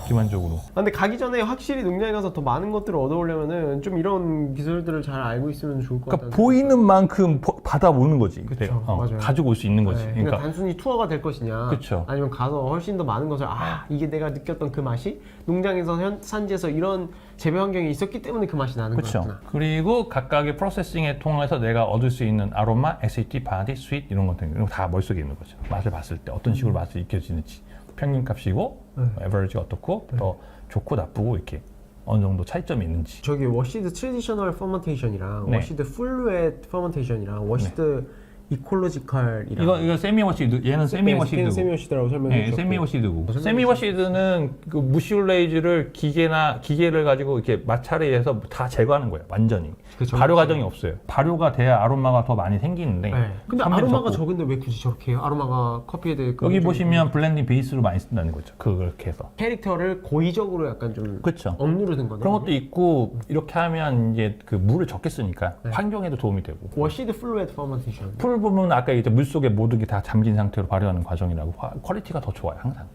기본적으로. 근데 가기 전에 확실히 농장에 가서 더 많은 것들을 얻어오려면은 좀 이런 기술들을 잘 알고 있으면 좋을 것 같아요. 그러니까 보이는 만큼 받아오는 거지. 그쵸, 맞아요. 가지고 올 수 있는 거지. 네, 그러니까 단순히 투어가 될 것이냐, 그쵸. 아니면 가서 훨씬 더 많은 것을 이게 내가 느꼈던 그 맛이 농장에서 산지에서 이런 재배 환경이 있었기 때문에 그 맛이 나는 그렇죠. 거구나. 그리고 각각의 프로세싱에 통해서 내가 얻을 수 있는 아로마, 에시티, 바디, 스윗 이런 것들 이런 거 다 머릿속에 있는 거죠. 맛을 봤을 때 어떤 식으로 맛이 느껴지는지 평균값이고 에버리지가 어떻고 더 좋고 나쁘고 이렇게 어느 정도 차이점이 있는지. 저기 워시드 트래디셔널 퍼먼테이션이랑 네. 워시드 풀웨트 퍼먼테이션이랑 워시드 이콜로지컬이랑 이거 세미 워시드, 얘는 세미 워시드고. 세미 워시드라고 설명해 네, 주셨고 세미 워시드고. 세미 워시드는 그 무시올레이즈를 기계를 가지고 이렇게 마찰에 의해서 다 제거하는 거예요. 완전히. 그쵸, 발효 그쵸. 과정이 없어요. 발효가 돼야 아로마가 더 많이 생기는데. 네. 근데 산미도 아로마가 적고. 적은데 왜 굳이 저렇게 해요? 아로마가 커피에 대해 여기 보시면 블렌딩 베이스로 많이 쓴다는 거죠. 그렇게 해서. 캐릭터를 고의적으로 약간 좀 그렇죠. 억누르는 거네. 그런 것도 있고 이렇게 하면 이제 그 물을 적게 쓰니까 환경에도 도움이 되고. 워시드 풀웨트 퍼먼테이션. 풀 부분은 아까 이제 물 속에 모든 게 다 잠긴 상태로 발효하는 과정이라고 퀄리티가 더 좋아요 항상.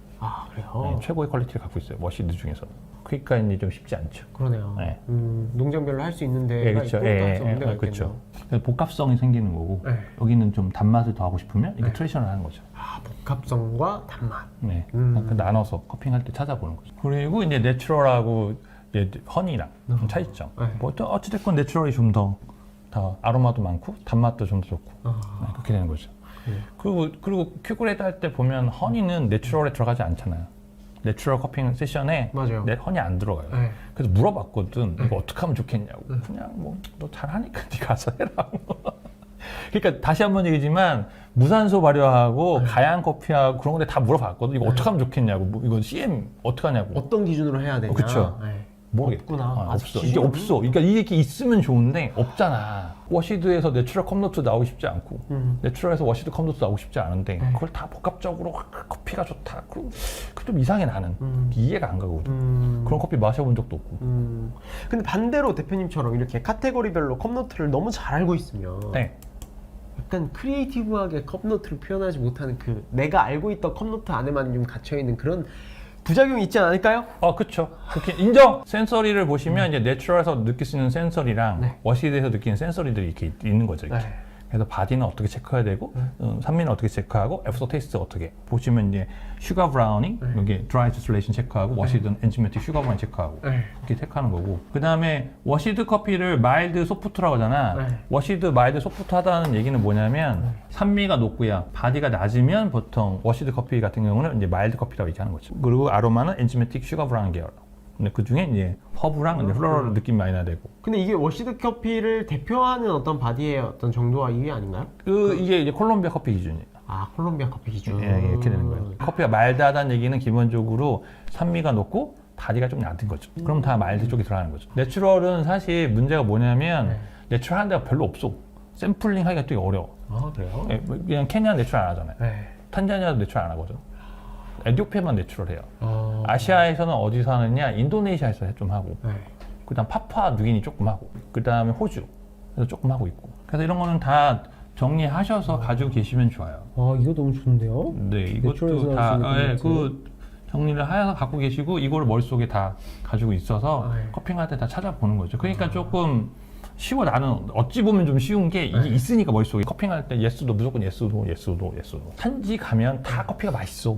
그래요? 네, 최고의 퀄리티를 갖고 있어요 워시드 중에서. 그러니까 이제 좀 쉽지 않죠. 그러네요. 네. 농장별로 할 수 있는 예, 데가 그렇죠. 있고 예, 또 없는 데가 그렇죠. 있겠네요. 그래서 복합성이 생기는 거고 네. 여기는 좀 단맛을 더 하고 싶으면 이게 트레디셔널 하는 거죠. 복합성과 단맛. 네, 그 나눠서 커핑할 때 찾아보는 거죠. 그리고 이제 내추럴하고 이제 허니랑 좀 차이점. 네. 뭐 어찌됐건 내추럴이 좀 더 아로마도 많고 단맛도 좀 더 좋고 네, 그렇게 되는 거죠. 그리고 큐그레이드 할 때 보면 허니는 내추럴에 들어가지 않잖아요. 내추럴 커핑 세션에 맞아요. 허니 안 들어가요. 네. 그래서 물어봤거든. 이거 어떻게 하면 좋겠냐고. 그냥 뭐 너 잘하니까 네 가서 해라. 그러니까 다시 한 번 얘기지만 무산소 발효하고 가양 커피하고 그런 건데 다 물어봤거든. 이거 어떻게 하면 좋겠냐고. 뭐 이거 CM 어떻게 하냐고. 어떤 기준으로 해야 되냐. 그쵸. 네. 모르겠다. 없구나. 아직 없어. 기준이 이게 없나? 없어. 그러니까 이게 있으면 좋은데 없잖아. 워시드에서 내추럴 컵노트 나오고 싶지 않고 내추럴에서 워시드 컵노트 나오고 싶지 않은데 그걸 다 복합적으로 커피가 좋다. 그럼 좀 이상해 나는. 이해가 안 가거든. 그런 커피 마셔본 적도 없고. 근데 반대로 대표님처럼 이렇게 카테고리별로 컵노트를 너무 잘 알고 있으면 네. 약간 크리에이티브하게 컵노트를 표현하지 못하는 그 내가 알고 있던 컵노트 안에만 좀 갇혀있는 그런 부작용이 있지 않을까요? 그렇죠. 그렇게 인정. 센서리를 보시면 이제 내추럴에서 느낄 수 있는 센서리랑 네. 워시드에서 느끼는 센서리들이 이렇게 있는 거죠. 이렇게. 네. 그래서 바디는 어떻게 체크해야 되고 산미는 어떻게 체크하고 애프터 테이스트 어떻게 보시면 이제 슈가 브라우닝 여기 드라이 디스틸레이션 체크하고 워시드는 엔지메틱 슈가 브라우닝 체크하고 네. 이렇게 체크하는 거고 그 다음에 워시드 커피를 마일드 소프트라고 하잖아. 네. 워시드 마일드 소프트 하다는 얘기는 뭐냐면 산미가 높고요 바디가 낮으면 보통 워시드 커피 같은 경우는 이제 마일드 커피라고 얘기하는 거죠. 그리고 아로마는 엔지메틱 슈가 브라우닝 계열. 근데 그 중에 이제 허브랑 이제 플로럴 느낌이 많이 나야 되고. 근데 이게 워시드 커피를 대표하는 어떤 바디의 어떤 정도와 이게 아닌가요? 이게 이제 콜롬비아 커피 기준이에요. 콜롬비아 커피 기준. 예, 이렇게 되는 거예요. 커피가 마일드하다는 얘기는 기본적으로 산미가 높고 바디가 좀 낮은 거죠. 그럼 다 마일드 쪽에 들어가는 거죠. 내추럴은 사실 문제가 뭐냐면 내추럴한 데가 별로 없어. 샘플링 하기가 되게 어려워. 그래요? 예, 그냥 케냐 내추럴 안 하잖아요. 네. 탄자니아도 내추럴 안 하거든. 에티오피아만 내추럴해요. 아시아에서는 어디서 하느냐? 인도네시아에서 좀 하고, 네. 그다음 파푸아 누기니 조금 하고, 그다음에 호주에서 조금 하고 있고. 그래서 이런 거는 다 정리하셔서 가지고 계시면 좋아요. 이거 너무 좋은데요? 네, 이것도 다 그 정리를 하여서 갖고 계시고 이거를 머릿속에 다 가지고 있어서 커핑할 때 다 찾아보는 거죠. 그러니까 조금 쉬워. 나는 어찌 보면 좀 쉬운 게 이게 있으니까 머릿속에 커핑할 때 예스도 무조건 예스도 산지 가면 다 커피가 맛있어.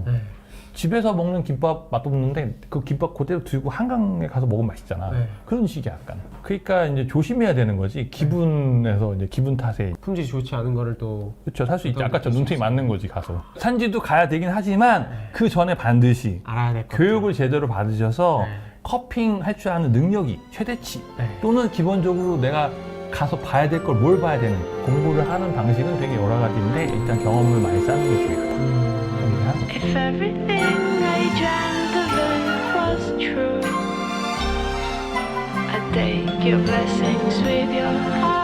집에서 먹는 김밥 맛없는데 그 김밥 그대로 들고 한강에 가서 먹으면 맛있잖아. 네. 그런 식이야 약간. 그러니까 이제 조심해야 되는 거지. 기분에서 이제 기분 탓에. 품질이 좋지 않은 거를 또 그렇죠. 살 수 있지. 아까 저 느낄 수 눈탱이 맞는 거지 가서. 산지도 가야 되긴 하지만 그 전에 반드시 알아야 될 것 교육을 제대로 받으셔서 네. 커핑 할 줄 아는 능력이 최대치 네. 또는 기본적으로 내가 가서 봐야 될 걸 뭘 봐야 되는 공부를 하는 방식은 되게 여러 가지인데 일단 경험을 많이 쌓는 게 중요하다. If everything I dreamt of it was true, I take your blessings with your heart.